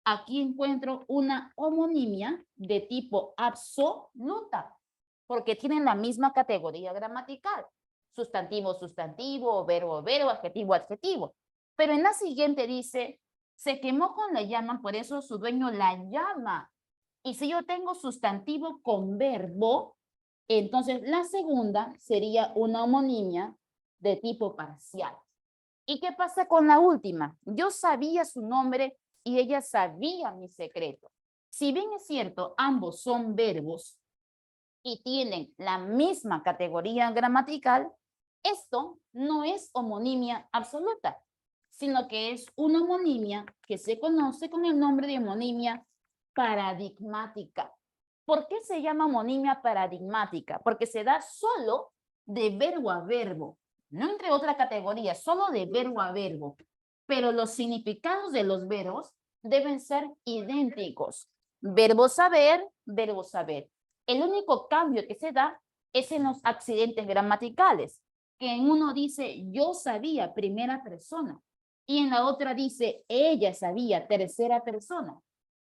Aquí encuentro una homonimia de tipo absoluta, porque tienen la misma categoría gramatical. Sustantivo, sustantivo, verbo, verbo, adjetivo, adjetivo. Pero en la siguiente dice, se quemó con la llama, por eso su dueño la llama. Y si yo tengo sustantivo con verbo, entonces la segunda sería una homonimia de tipo parcial. ¿Y qué pasa con la última? Yo sabía su nombre y ella sabía mi secreto. Si bien es cierto, ambos son verbos y tienen la misma categoría gramatical, esto no es homonimia absoluta, sino que es una homonimia que se conoce con el nombre de homonimia paradigmática. ¿Por qué se llama homonimia paradigmática? Porque se da solo de verbo a verbo, no entre otras categorías, solo de verbo a verbo. Pero los significados de los verbos deben ser idénticos. Verbo saber, verbo saber. El único cambio que se da es en los accidentes gramaticales, que en uno dice yo sabía, primera persona, y en la otra dice ella sabía, tercera persona.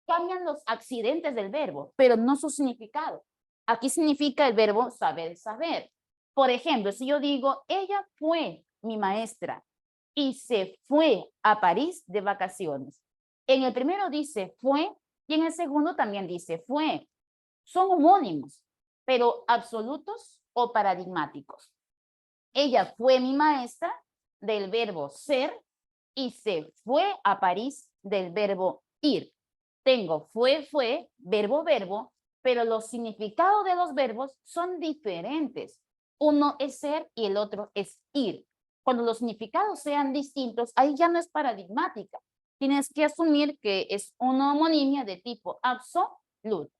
Cambian los accidentes del verbo, pero no su significado. Aquí significa el verbo saber, saber. Por ejemplo, si yo digo, ella fue mi maestra y se fue a París de vacaciones. En el primero dice fue y en el segundo también dice fue. Son homónimos, pero absolutos o paradigmáticos. Ella fue mi maestra del verbo ser y se fue a París del verbo ir. Tengo fue, verbo, verbo, pero los significados de los verbos son diferentes. Uno es ser y el otro es ir. Cuando los significados sean distintos, ahí ya no es paradigmática. Tienes que asumir que es una homonimia de tipo absoluto.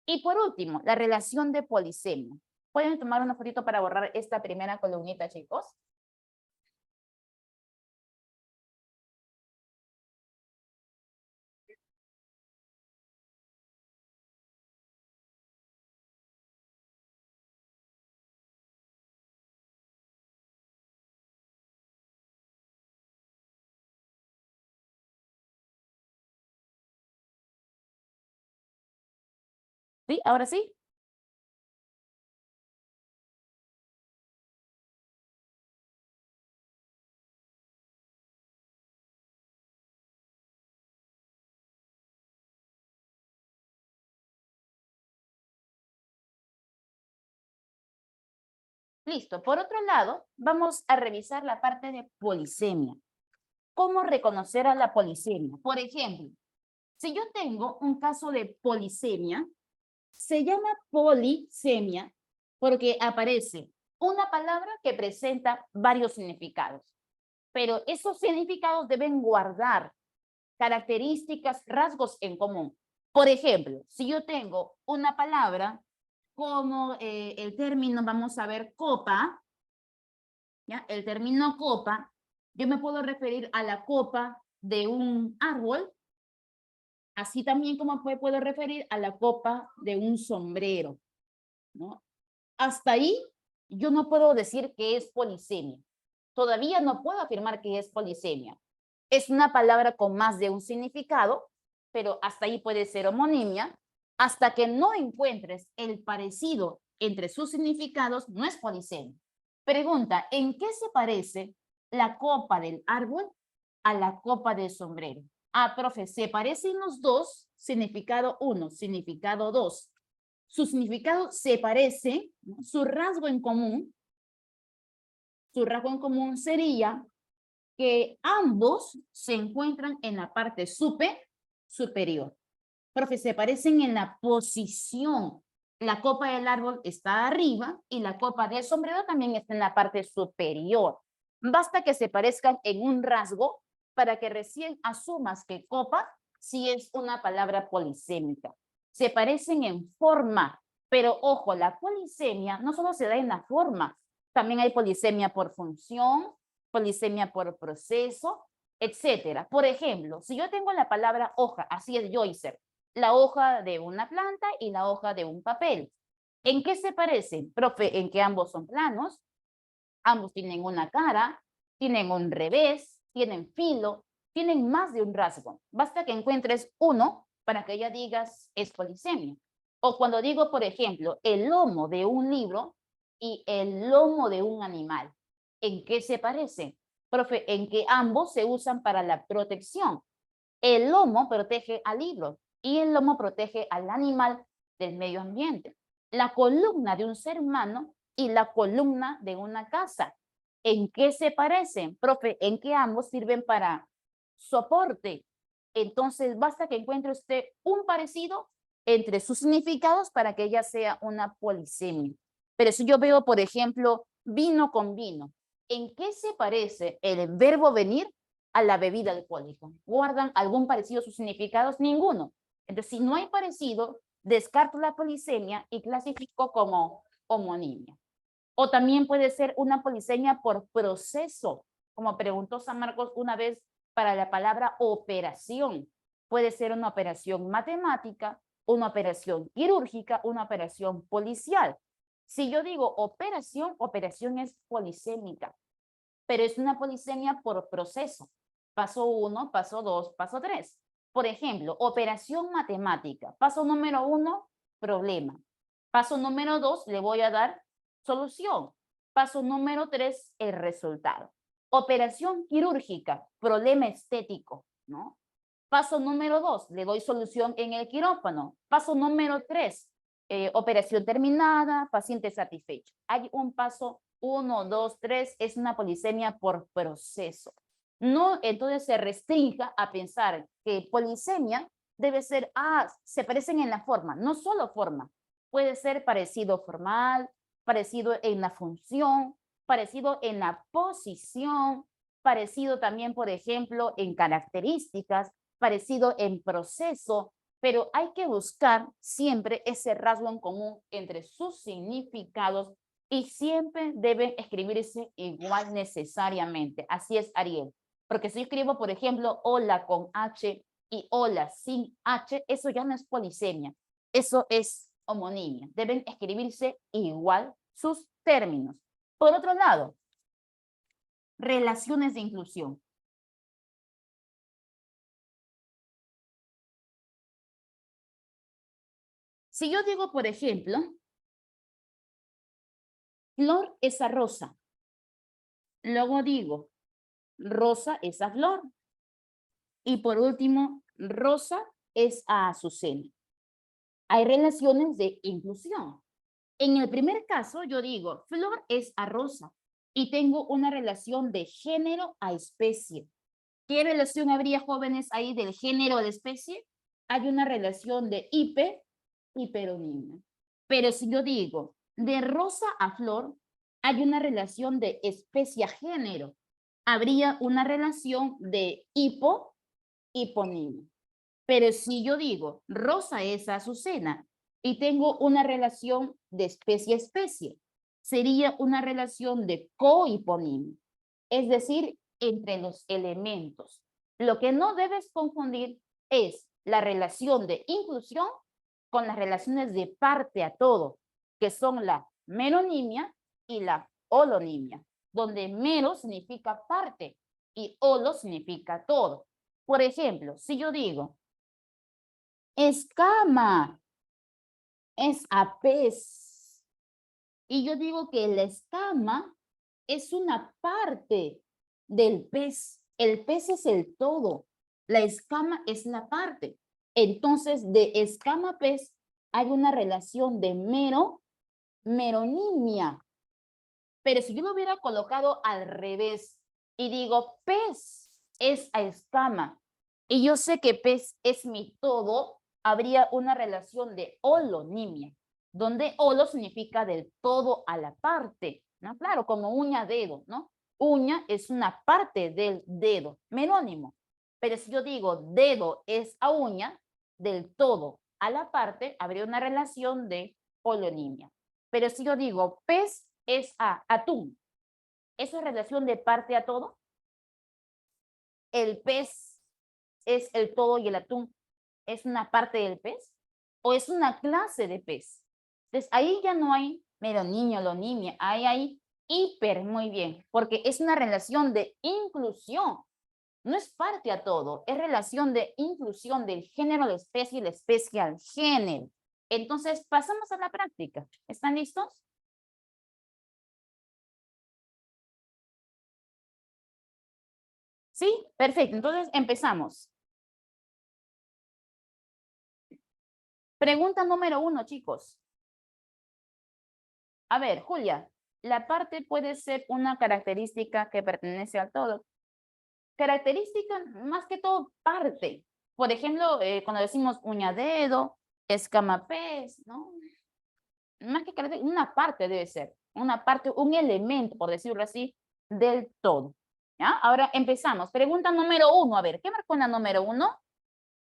Y por último, la relación de polisemia. ¿Pueden tomar una fotito para borrar esta primera columnita, chicos? ¿Sí? ¿Ahora sí? Listo. Por otro lado, vamos a revisar la parte de polisemia. ¿Cómo reconocer a la polisemia? Por ejemplo, si yo tengo un caso de polisemia, se llama polisemia porque aparece una palabra que presenta varios significados, pero esos significados deben guardar características, rasgos en común. Por ejemplo, si yo tengo una palabra como el término, vamos a ver, copa, ¿ya? El término copa, yo me puedo referir a la copa de un árbol, así también como puedo referir a la copa de un sombrero, ¿no? Hasta ahí yo no puedo decir que es polisemia. Todavía no puedo afirmar que es polisemia. Es una palabra con más de un significado, pero hasta ahí puede ser homonimia. Hasta que no encuentres el parecido entre sus significados, no es polisemia. Pregunta, ¿en qué se parece la copa del árbol a la copa del sombrero? Ah, profe, se parecen los dos, significado 1, significado 2. Su significado se parece, ¿no? Su rasgo en común sería que ambos se encuentran en la parte superior. Profe, se parecen en la posición. La copa del árbol está arriba y la copa del sombrero también está en la parte superior. Basta que se parezcan en un rasgo para que recién asumas que copa sí es una palabra polisémica. Se parecen en forma, pero ojo, la polisemia no solo se da en la forma, también hay polisemia por función, polisemia por proceso, etcétera. Por ejemplo, si yo tengo la palabra hoja, así es Joycer, la hoja de una planta y la hoja de un papel. ¿En qué se parecen? Profe, en que ambos son planos, ambos tienen una cara, tienen un revés, tienen filo, tienen más de un rasgo. Basta que encuentres uno para que ya digas es polisemia. O cuando digo, por ejemplo, el lomo de un libro y el lomo de un animal. ¿En qué se parecen? Profe, en que ambos se usan para la protección. El lomo protege al libro y el lomo protege al animal del medio ambiente. La columna de un ser humano y la columna de una casa. ¿En qué se parecen? Profe, en que ambos sirven para soporte. Entonces, basta que encuentre usted un parecido entre sus significados para que ella sea una polisemia. Pero si yo veo, por ejemplo, vino con vino, ¿en qué se parece el verbo venir a la bebida alcohólica? ¿Guardan algún parecido sus significados? Ninguno. Entonces, si no hay parecido, descarto la polisemia y clasifico como homonimia. O también puede ser una polisemia por proceso, como preguntó San Marcos una vez para la palabra operación. Puede ser una operación matemática, una operación quirúrgica, una operación policial. Si yo digo operación, operación es polisémica, pero es una polisemia por proceso. Paso 1, paso 2, paso 3. Por ejemplo, operación matemática. Paso número 1, problema. Paso número 2, le voy a dar solución. Paso número 3, el resultado. Operación quirúrgica, problema estético, ¿no? Paso número 2, le doy solución en el quirófano. Paso número 3, operación terminada, paciente satisfecho. Hay un paso 1, 2, 3, es una polisemia por proceso. No, entonces se restrinja a pensar que polisemia debe ser, se parecen en la forma, no solo forma. Puede ser parecido formal, parecido en la función, parecido en la posición, parecido también, por ejemplo, en características, parecido en proceso, pero hay que buscar siempre ese rasgo en común entre sus significados y siempre deben escribirse igual necesariamente. Así es, Ariel. Porque si yo escribo, por ejemplo, hola con H y hola sin H, eso ya no es polisemia, eso es homonimia. Deben escribirse igual sus términos. Por otro lado, relaciones de inclusión. Si yo digo, por ejemplo, flor es a rosa, luego digo, rosa es a flor, y por último, rosa es a azucena. Hay relaciones de inclusión. En el primer caso, yo digo, flor es a rosa, y tengo una relación de género a especie. ¿Qué relación habría, jóvenes, ahí del género a la especie? Hay una relación de hiperonimia. Pero si yo digo, de rosa a flor, hay una relación de especie a género. Habría una relación de hiponimia. Pero si yo digo, rosa es azucena y tengo una relación de especie a especie, sería una relación de cohiponimia. Es decir, entre los elementos. Lo que no debes confundir es la relación de inclusión con las relaciones de parte a todo, que son la meronimia y la holonimia, donde mero significa parte y holo significa todo. Por ejemplo, si yo digo, escama es a pez, y yo digo que la escama es una parte del pez. El pez es el todo. La escama es la parte. Entonces, de escama pez hay una relación de meronimia. Pero si yo lo hubiera colocado al revés y digo pez es a escama y yo sé que pez es mi todo, habría una relación de holonimia, donde holo significa del todo a la parte, ¿no? Claro, como uña, dedo, ¿no? Uña es una parte del dedo, merónimo. Pero si yo digo dedo es a uña, del todo a la parte, habría una relación de holonimia. Pero si yo digo pez es a atún, ¿eso es relación de parte a todo? ¿El pez es el todo y el atún es una parte del pez? ¿O es una clase de pez? Entonces, ahí ya no hay meronimia, ahí hay hiper, muy bien, porque es una relación de inclusión. No es parte a todo, es relación de inclusión del género, la especie al género. Entonces, pasamos a la práctica. ¿Están listos? Sí, perfecto. Entonces, empezamos. Pregunta número 1, chicos. A ver, Julia, la parte puede ser una característica que pertenece al todo. Característica, más que todo, parte. Por ejemplo, cuando decimos uña dedo, escamapés, ¿no? Más que característica, una parte debe ser. Una parte, un elemento, por decirlo así, del todo. ¿Ya? Ahora empezamos. Pregunta número 1. A ver, ¿qué marcó en la número 1?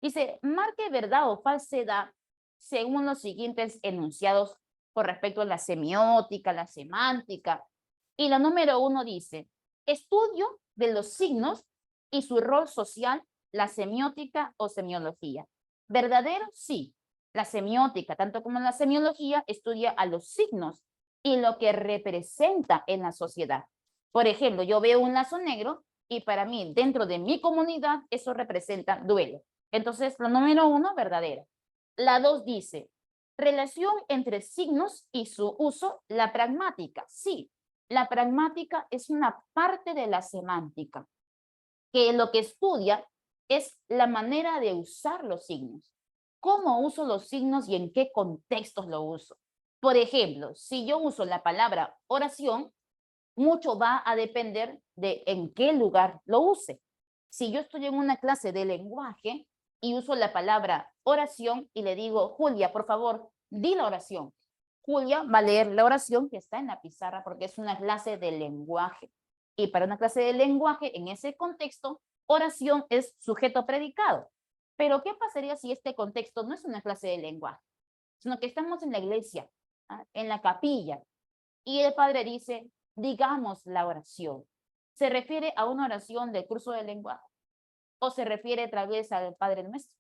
Dice, marque verdad o falsedad según los siguientes enunciados con respecto a la semiótica, la semántica. Y la número 1 dice, estudio de los signos y su rol social, la semiótica o semiología. ¿Verdadero? Sí. La semiótica, tanto como la semiología, estudia a los signos y lo que representa en la sociedad. Por ejemplo, yo veo un lazo negro y para mí, dentro de mi comunidad, eso representa duelo. Entonces, la número 1, verdadera. La 2 dice, relación entre signos y su uso, la pragmática. Sí, la pragmática es una parte de la semántica, que lo que estudia es la manera de usar los signos. ¿Cómo uso los signos y en qué contextos lo uso? Por ejemplo, si yo uso la palabra oración, mucho va a depender de en qué lugar lo use. Si yo estoy en una clase de lenguaje y uso la palabra oración y le digo, Julia, por favor, di la oración. Julia va a leer la oración que está en la pizarra porque es una clase de lenguaje. Y para una clase de lenguaje, en ese contexto, oración es sujeto predicado. Pero, ¿qué pasaría si este contexto no es una clase de lenguaje, sino que estamos en la iglesia, en la capilla, y el padre dice, digamos la oración? ¿Se refiere a una oración del curso de lenguaje o se refiere otra vez al Padre Nuestro?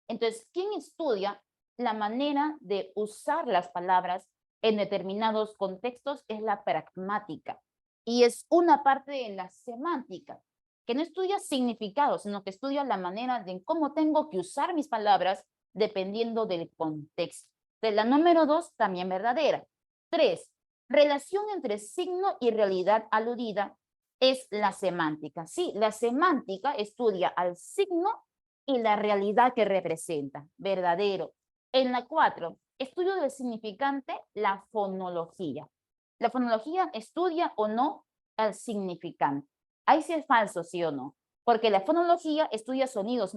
Entonces, ¿quién estudia la manera de usar las palabras en determinados contextos? Es la pragmática. Y es una parte de la semántica, que no estudia significado, sino que estudia la manera de cómo tengo que usar mis palabras dependiendo del contexto. De la número 2, también verdadera. 3, relación entre signo y realidad aludida es la semántica. Sí, la semántica estudia al signo y la realidad que representa, verdadero. En la 4, estudio del significante, la fonología. La fonología estudia o no al significante. Ahí sí es falso, sí o no. Porque la fonología estudia sonidos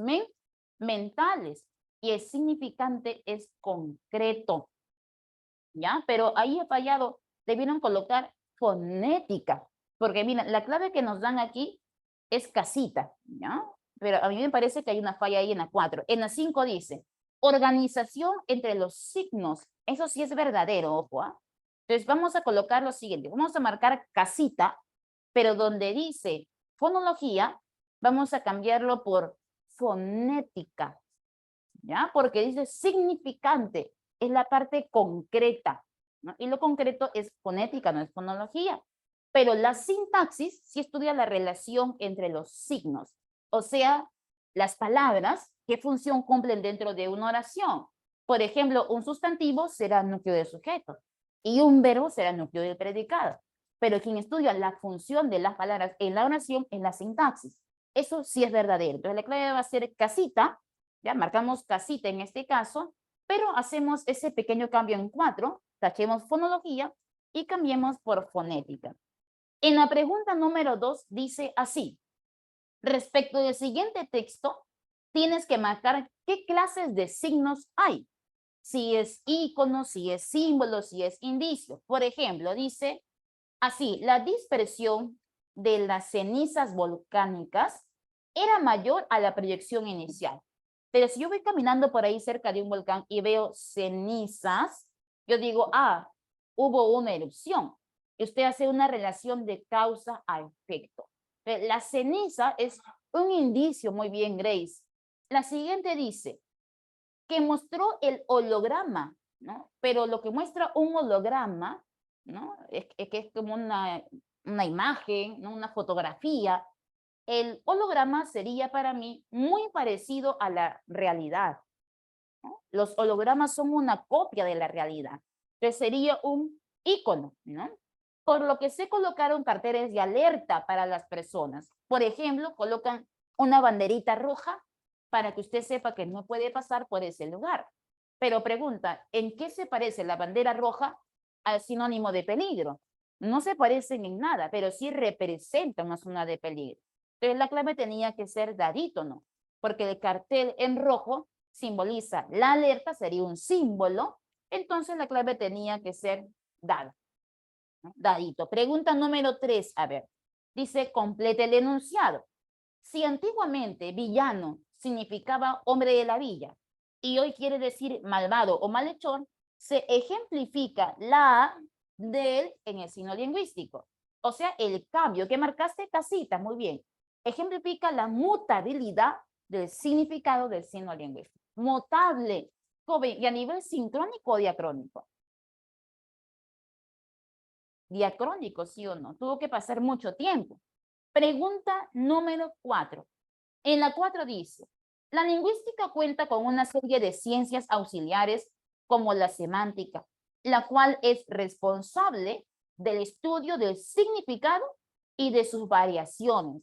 mentales y el significante es concreto. ¿Ya? Pero ahí he fallado. Debieron colocar fonética. Porque miren, la clave que nos dan aquí es casita, ¿ya? Pero a mí me parece que hay una falla ahí en la 4. En la 5 dice, organización entre los signos. Eso sí es verdadero, ojo, ¿ah? Entonces vamos a colocar lo siguiente. Vamos a marcar casita, pero donde dice fonología, vamos a cambiarlo por fonética, ¿ya? Porque dice significante, es la parte concreta, ¿no? Y lo concreto es fonética, no es fonología. Pero la sintaxis sí estudia la relación entre los signos, o sea, las palabras, qué función cumplen dentro de una oración. Por ejemplo, un sustantivo será núcleo del sujeto y un verbo será núcleo del predicado. Pero quien estudia la función de las palabras en la oración es la sintaxis. Eso sí es verdadero. Entonces la clave va a ser casita, ya marcamos casita en este caso, pero hacemos ese pequeño cambio en 4, tachemos fonología y cambiemos por fonética. En la pregunta número 2 dice así, respecto del siguiente texto, tienes que marcar qué clases de signos hay. Si es icono, si es símbolo, si es indicio. Por ejemplo, dice así, la dispersión de las cenizas volcánicas era mayor a la proyección inicial. Pero si yo voy caminando por ahí cerca de un volcán y veo cenizas, yo digo, ah, hubo una erupción. Y usted hace una relación de causa a efecto. La ceniza es un indicio, muy bien, Grace. La siguiente dice, que mostró el holograma ¿no? Pero lo que muestra un holograma, ¿no? Es que es como una imagen, ¿no? Una fotografía. El holograma sería para mí muy parecido a la realidad, ¿no? Los hologramas son una copia de la realidad. Entonces sería un icono, ¿no? Por lo que se colocaron carteles de alerta para las personas. Por ejemplo, colocan una banderita roja para que usted sepa que no puede pasar por ese lugar. Pero pregunta, ¿en qué se parece la bandera roja al sinónimo de peligro? No se parecen en nada, pero sí representan una zona de peligro. Entonces la clave tenía que ser dadítono, porque el cartel en rojo simboliza la alerta, sería un símbolo, entonces la clave tenía que ser dada, ¿no? Dadito. Pregunta número 3, a ver, dice, complete el enunciado. Si antiguamente villano significaba hombre de la villa y hoy quiere decir malvado o malhechor, se ejemplifica la A de él en el signo lingüístico. O sea, el cambio que marcaste, casita, muy bien. Ejemplifica la mutabilidad del significado del signo lingüístico. Mutable, joven, y a nivel sincrónico o diacrónico. Diacrónico, sí o no. Tuvo que pasar mucho tiempo. Pregunta número 4. En la 4 dice, la lingüística cuenta con una serie de ciencias auxiliares como la semántica, la cual es responsable del estudio del significado y de sus variaciones.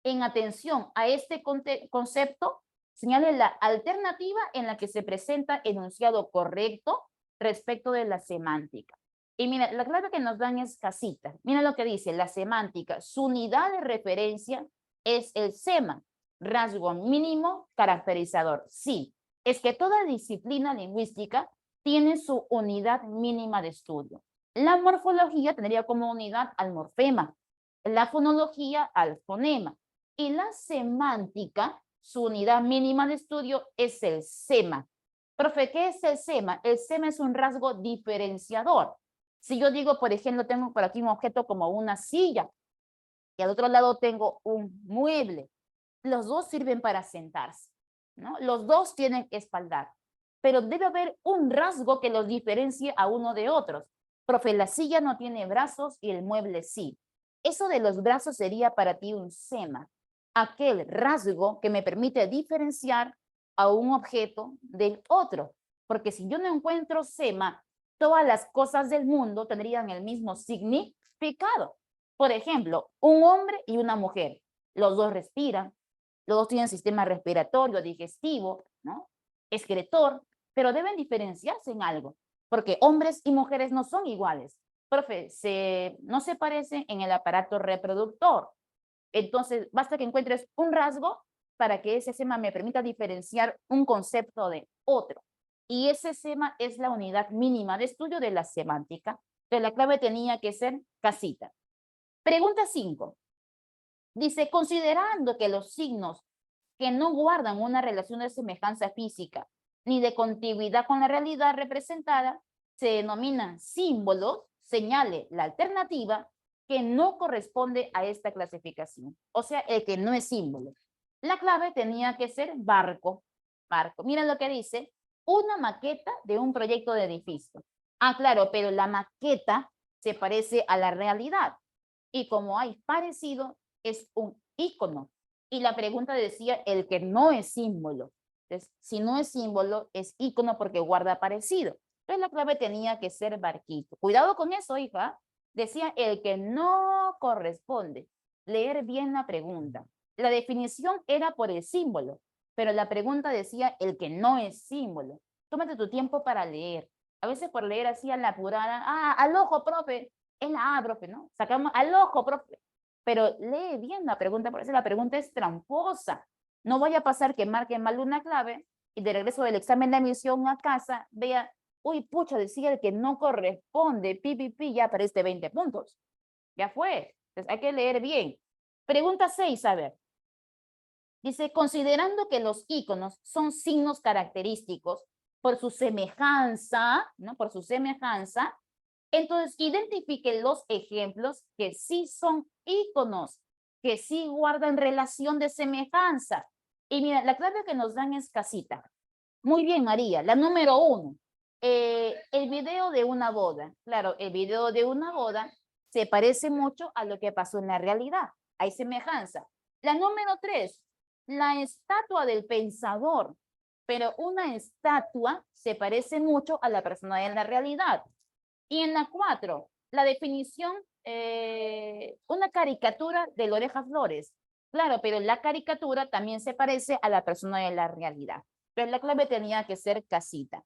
En atención a este concepto, señale la alternativa en la que se presenta enunciado correcto respecto de la semántica. Y mira, la clave que nos dan es casita. Mira lo que dice, la semántica, su unidad de referencia es el sema, rasgo mínimo caracterizador. Sí, es que toda disciplina lingüística tiene su unidad mínima de estudio. La morfología tendría como unidad al morfema, la fonología al fonema y la semántica, su unidad mínima de estudio es el sema. Profe, ¿qué es el sema? El sema es un rasgo diferenciador. Si yo digo, por ejemplo, tengo por aquí un objeto como una silla y al otro lado tengo un mueble, los dos sirven para sentarse, ¿no? Los dos tienen espaldar, pero debe haber un rasgo que los diferencie a uno de otros. Profe, la silla no tiene brazos y el mueble sí. Eso de los brazos sería para ti un sema, aquel rasgo que me permite diferenciar a un objeto del otro, porque si yo no encuentro sema, todas las cosas del mundo tendrían el mismo significado. Por ejemplo, un hombre y una mujer, los dos respiran, los dos tienen sistema respiratorio, digestivo, ¿no? Excretor, pero deben diferenciarse en algo, porque hombres y mujeres no son iguales. Profe, no se parecen en el aparato reproductor. Entonces, basta que encuentres un rasgo para que ese sema me permita diferenciar un concepto de otro. Y ese sema es la unidad mínima de estudio de la semántica. Entonces, la clave tenía que ser casita. Pregunta 5. Dice, considerando que los signos que no guardan una relación de semejanza física ni de contiguidad con la realidad representada se denominan símbolos, señale la alternativa que no corresponde a esta clasificación. O sea, el que no es símbolo. La clave tenía que ser barco. Barco. Mira lo que dice, una maqueta de un proyecto de edificio. Ah, claro, pero la maqueta se parece a la realidad. Y como hay parecido, es un icono. Y la pregunta decía el que no es símbolo. Entonces, si no es símbolo, es icono porque guarda parecido. Entonces la clave tenía que ser barquito. Cuidado con eso, hija. Decía el que no corresponde. Leer bien la pregunta. La definición era por el símbolo, pero la pregunta decía el que no es símbolo. Tómate tu tiempo para leer. A veces por leer así a la apurada, al ojo, profe, es la A, profe, ¿no? Sacamos al ojo, profe. Pero lee bien la pregunta, por eso la pregunta es tramposa. No vaya a pasar que marque mal una clave y de regreso del examen de admisión a casa vea, uy, pucha, decía el que no corresponde, pi, ya perdiste 20 puntos. Ya fue. Entonces hay que leer bien. Pregunta 6, a ver. Dice, considerando que los iconos son signos característicos por su semejanza, ¿no? Por su semejanza, entonces identifique los ejemplos que sí son iconos, que sí guardan relación de semejanza. Y mira, la clave que nos dan es casita. Muy bien, María, la número 1. El video de una boda. Claro, el video de una boda se parece mucho a lo que pasó en la realidad. Hay semejanza. La número 3, la estatua del pensador. Pero una estatua se parece mucho a la persona en la realidad. Y en la 4, la definición, una caricatura de Loreja Flores. Claro, pero la caricatura también se parece a la persona de la realidad. Pero la clave tenía que ser casita.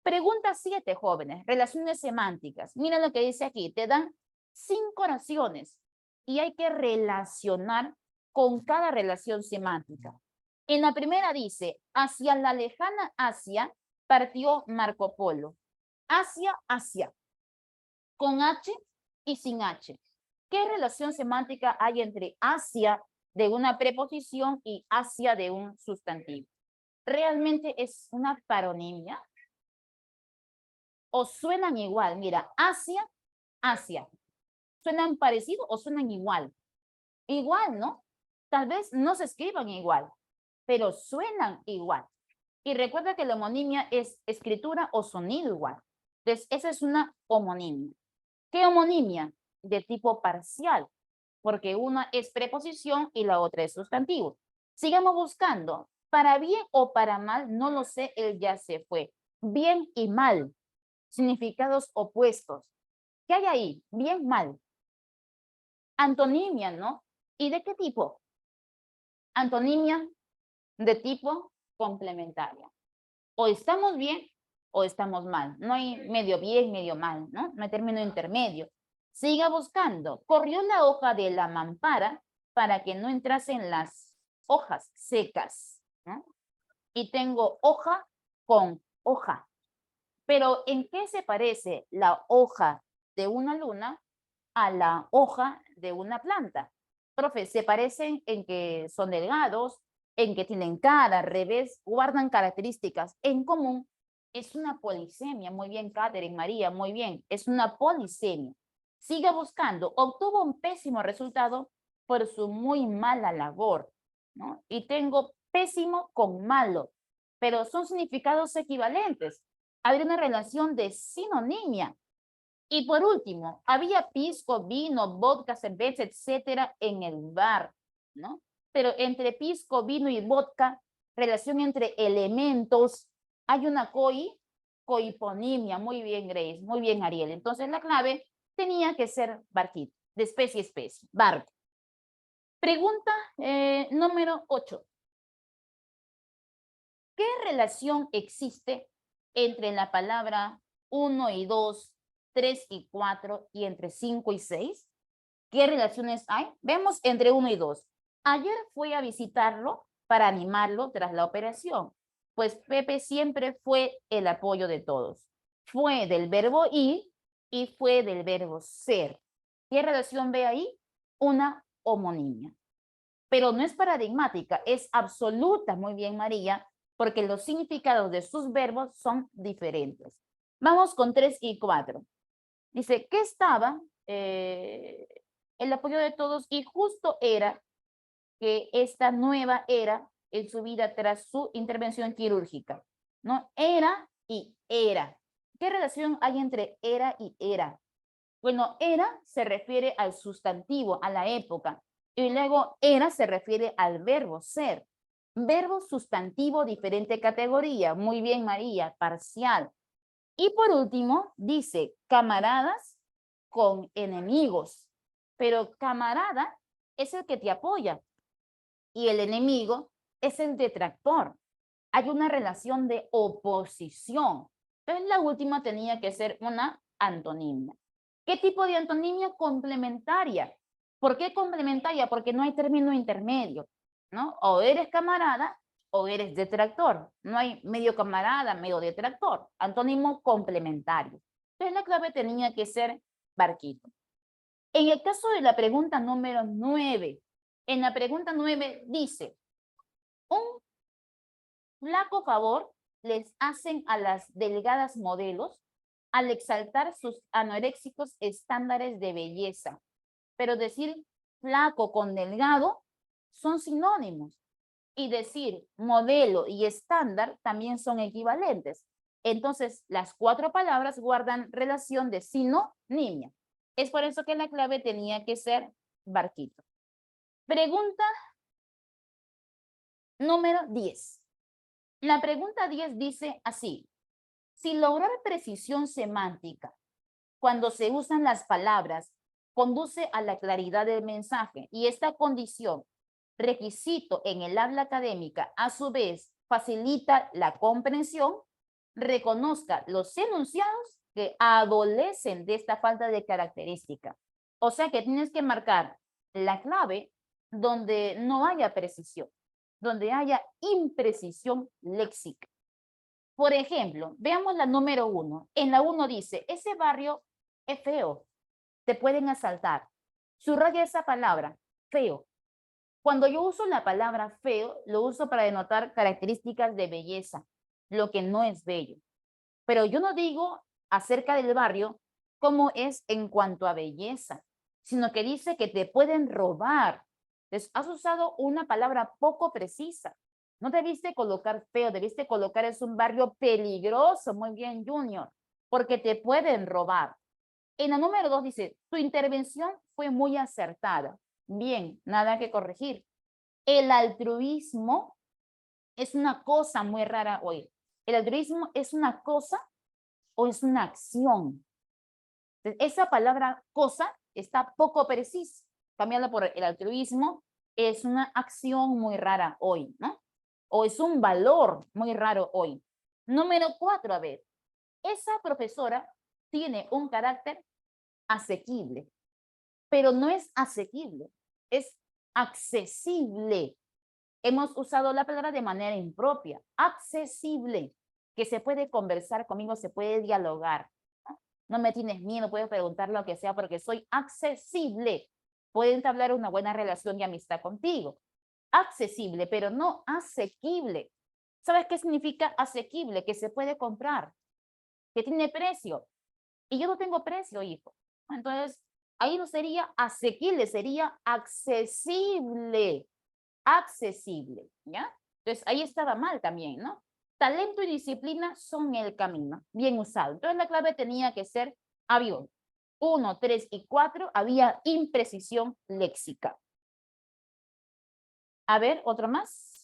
Pregunta 7, jóvenes. Relaciones semánticas. Mira lo que dice aquí. Te dan 5 oraciones y hay que relacionar con cada relación semántica. En la primera dice, hacia la lejana Asia partió Marco Polo. Asia. Con H y sin H. ¿Qué relación semántica hay entre Asia de una preposición y Asia de un sustantivo? ¿Realmente es una paronimia? ¿O suenan igual? Mira, Asia. ¿Suenan parecido o suenan igual? Igual, ¿no? Tal vez no se escriban igual, pero suenan igual. Y recuerda que la homonimia es escritura o sonido igual. Entonces, esa es una homonimia. ¿Qué homonimia? De tipo parcial, porque una es preposición y la otra es sustantivo. Sigamos buscando. Para bien o para mal, no lo sé, él ya se fue. Bien y mal, significados opuestos. ¿Qué hay ahí? Bien, mal. Antonimia, ¿no? ¿Y de qué tipo? Antonimia de tipo complementaria. O estamos bien o estamos mal. No hay medio bien, medio mal, ¿no? No hay término intermedio. Siga buscando. Corrió la hoja de la mampara para que no entrasen las hojas secas, ¿no? Y tengo hoja con hoja. Pero ¿en qué se parece la hoja de una luna a la hoja de una planta? Profe, se parecen en que son delgados, en que tienen cara, revés, guardan características en común. Es una polisemia. Muy bien, Catherine, María, muy bien. Es una polisemia. Siga buscando. Obtuvo un pésimo resultado por su muy mala labor, ¿no? Y tengo pésimo con malo, pero son significados equivalentes. Habría una relación de sinonimia. Y por último, había pisco, vino, vodka, cerveza, etcétera, en el bar, ¿no? Pero entre pisco, vino y vodka, relación entre elementos, hay una cohiponimia. Muy bien, Grace, muy bien, Ariel. Entonces la clave tenía que ser barquito, de especie a especie, barco. Pregunta número 8. ¿Qué relación existe entre la palabra 1 y 2, 3 y 4 y entre 5 y 6? ¿Qué relaciones hay? Vemos entre 1 y 2. Ayer fui a visitarlo para animarlo tras la operación, pues Pepe siempre fue el apoyo de todos. Fue del verbo ir y fue del verbo ser. ¿Qué relación ve ahí? Una homonimia. Pero no es paradigmática, es absoluta. Muy bien, María, porque los significados de sus verbos son diferentes. Vamos con 3 y 4. Dice, ¿qué estaba? El apoyo de todos, y justo era que esta nueva era en su vida tras su intervención quirúrgica, ¿no? Era y era. ¿Qué relación hay entre era y era? Bueno, era se refiere al sustantivo, a la época, y luego era se refiere al verbo ser. Verbo sustantivo, diferente categoría. Muy bien, María, parcial. Y por último, dice camaradas con enemigos. Pero camarada es el que te apoya y el enemigo es el detractor. Hay una relación de oposición. Entonces la última tenía que ser una antonimia. ¿Qué tipo de antonimia? Complementaria. ¿Por qué complementaria? Porque no hay término intermedio, ¿no? O eres camarada o eres detractor. No hay medio camarada, medio detractor. Antónimo complementario. Entonces la clave tenía que ser barquito. En el caso de la pregunta número 9, en la pregunta 9 dice, un flaco favor les hacen a las delgadas modelos al exaltar sus anoréxicos estándares de belleza. Pero decir flaco con delgado son sinónimos. Y decir modelo y estándar también son equivalentes. Entonces, las 4 palabras guardan relación de sinonimia. Es por eso que la clave tenía que ser barquito. Pregunta número 10. La pregunta 10 dice así: si lograr precisión semántica cuando se usan las palabras conduce a la claridad del mensaje y esta condición, requisito en el habla académica, a su vez facilita la comprensión, reconozca los enunciados que adolecen de esta falta de característica. O sea que tienes que marcar la clave donde no haya precisión, donde haya imprecisión léxica. Por ejemplo, veamos la número 1. En la 1 dice, ese barrio es feo, te pueden asaltar. Subraya esa palabra, feo. Cuando yo uso la palabra feo, lo uso para denotar características de belleza, lo que no es bello. Pero yo no digo acerca del barrio cómo es en cuanto a belleza, sino que dice que te pueden robar. Entonces, has usado una palabra poco precisa. No debiste colocar feo, debiste colocar es un barrio peligroso. Muy bien, Junior, porque te pueden robar. En la número 2 dice, tu intervención fue muy acertada. Bien, nada que corregir. El altruismo es una cosa muy rara hoy. El altruismo es una cosa o es una acción. Esa palabra cosa está poco precisa. Cambiarla por el altruismo es una acción muy rara hoy, ¿no? O es un valor muy raro hoy. Número 4, a ver. Esa profesora tiene un carácter asequible, pero no es asequible, es accesible. Hemos usado la palabra de manera impropia, accesible, que se puede conversar conmigo, se puede dialogar. No me tienes miedo, puedes preguntar lo que sea porque soy accesible. Pueden entablar una buena relación de amistad contigo. Accesible, pero no asequible. ¿Sabes qué significa asequible? Que se puede comprar, que tiene precio. Y yo no tengo precio, hijo. Entonces, ahí no sería asequible, sería accesible. Accesible, ¿ya? Entonces, ahí estaba mal también, ¿no? Talento y disciplina son el camino, bien usado. Entonces, la clave tenía que ser avión. 1, 3 y 4 había imprecisión léxica. A ver, otro más.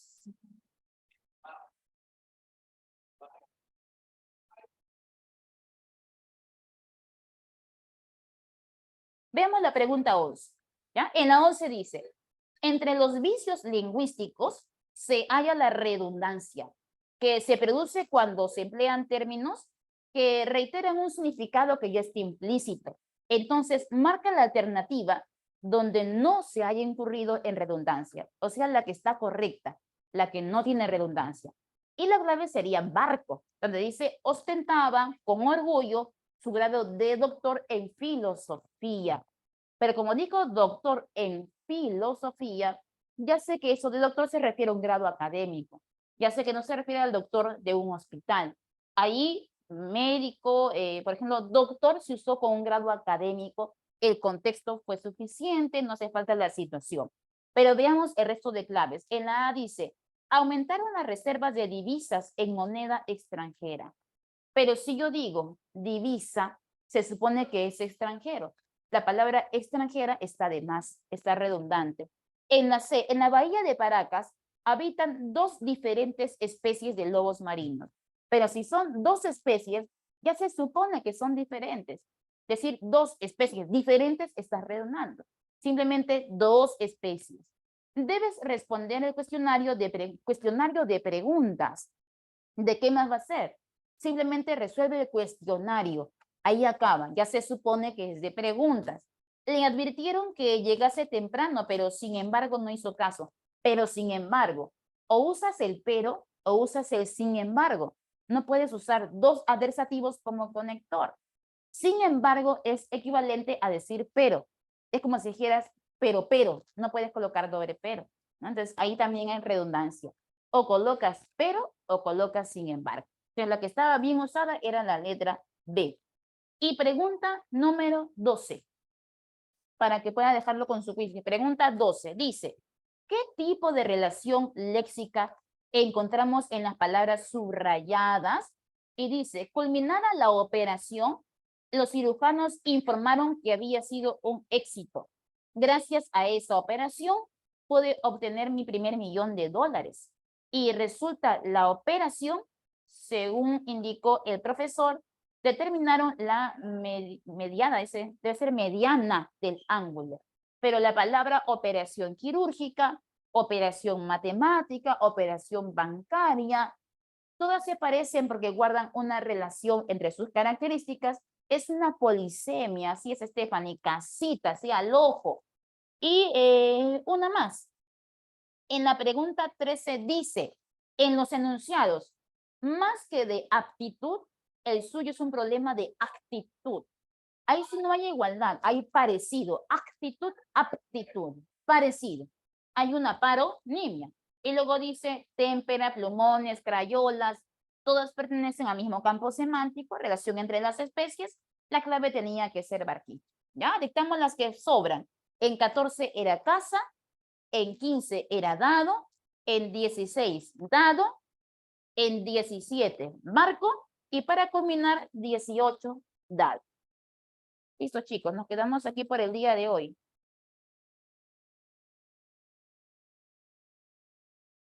Veamos la pregunta 11. ¿Ya? En la 11 dice, entre los vicios lingüísticos se halla la redundancia, que se produce cuando se emplean términos que reiteran un significado que ya está implícito. Entonces, marca la alternativa donde no se haya incurrido en redundancia, o sea, la que está correcta, la que no tiene redundancia. Y la clave sería barco, donde dice ostentaba con orgullo su grado de doctor en filosofía. Pero como digo doctor en filosofía, ya sé que eso de doctor se refiere a un grado académico. Ya sé que no se refiere al doctor de un hospital. Ahí, médico, por ejemplo, doctor se usó con un grado académico, el contexto fue suficiente, no hace falta la situación. Pero veamos el resto de claves. En la A dice, aumentaron las reservas de divisas en moneda extranjera. Pero si yo digo divisa, se supone que es extranjero. La palabra extranjera está de más, está redundante. En la bahía de Paracas habitan 2 diferentes especies de lobos marinos. Pero si son 2 especies, ya se supone que son diferentes. Es decir, 2 especies diferentes está redundando. Simplemente 2 especies. Debes responder el cuestionario de preguntas. ¿De qué más va a ser? Simplemente resuelve el cuestionario. Ahí acaba. Ya se supone que es de preguntas. Le advirtieron que llegase temprano, pero sin embargo no hizo caso. Pero sin embargo, o usas el pero o usas el sin embargo. No puedes usar 2 adversativos como conector. Sin embargo, es equivalente a decir pero. Es como si dijeras pero. No puedes colocar doble pero, ¿no? Entonces, ahí también hay redundancia. O colocas pero o colocas sin embargo. Entonces, la que estaba bien usada era la letra B. Y pregunta número 12. Para que pueda dejarlo con su quiz. Pregunta 12. Dice, ¿qué tipo de relación léxica encontramos en las palabras subrayadas Y dice, culminada la operación, los cirujanos informaron que había sido un éxito. Gracias a esa operación, pude obtener mi primer $1.000.000. Y resulta la operación, según indicó el profesor, determinaron la mediana, debe ser mediana del ángulo. Pero la palabra operación quirúrgica, operación matemática, operación bancaria, todas se parecen porque guardan una relación entre sus características. Es una polisemia, así es, Stephanie, casita, así al ojo. Y una más. En la pregunta 13 dice, en los enunciados, más que de aptitud, el suyo es un problema de actitud. Ahí sí no hay igualdad, hay parecido. Actitud, aptitud, parecido. Hay una paronimia. Y luego dice témpera, plumones, crayolas, todas pertenecen al mismo campo semántico, relación entre las especies. La clave tenía que ser barquito. ¿Ya? Dictamos las que sobran. En 14 era casa, en 15 era dado, en 16 dado, en 17 barco y para culminar 18 dado. Listo, chicos, nos quedamos aquí por el día de hoy.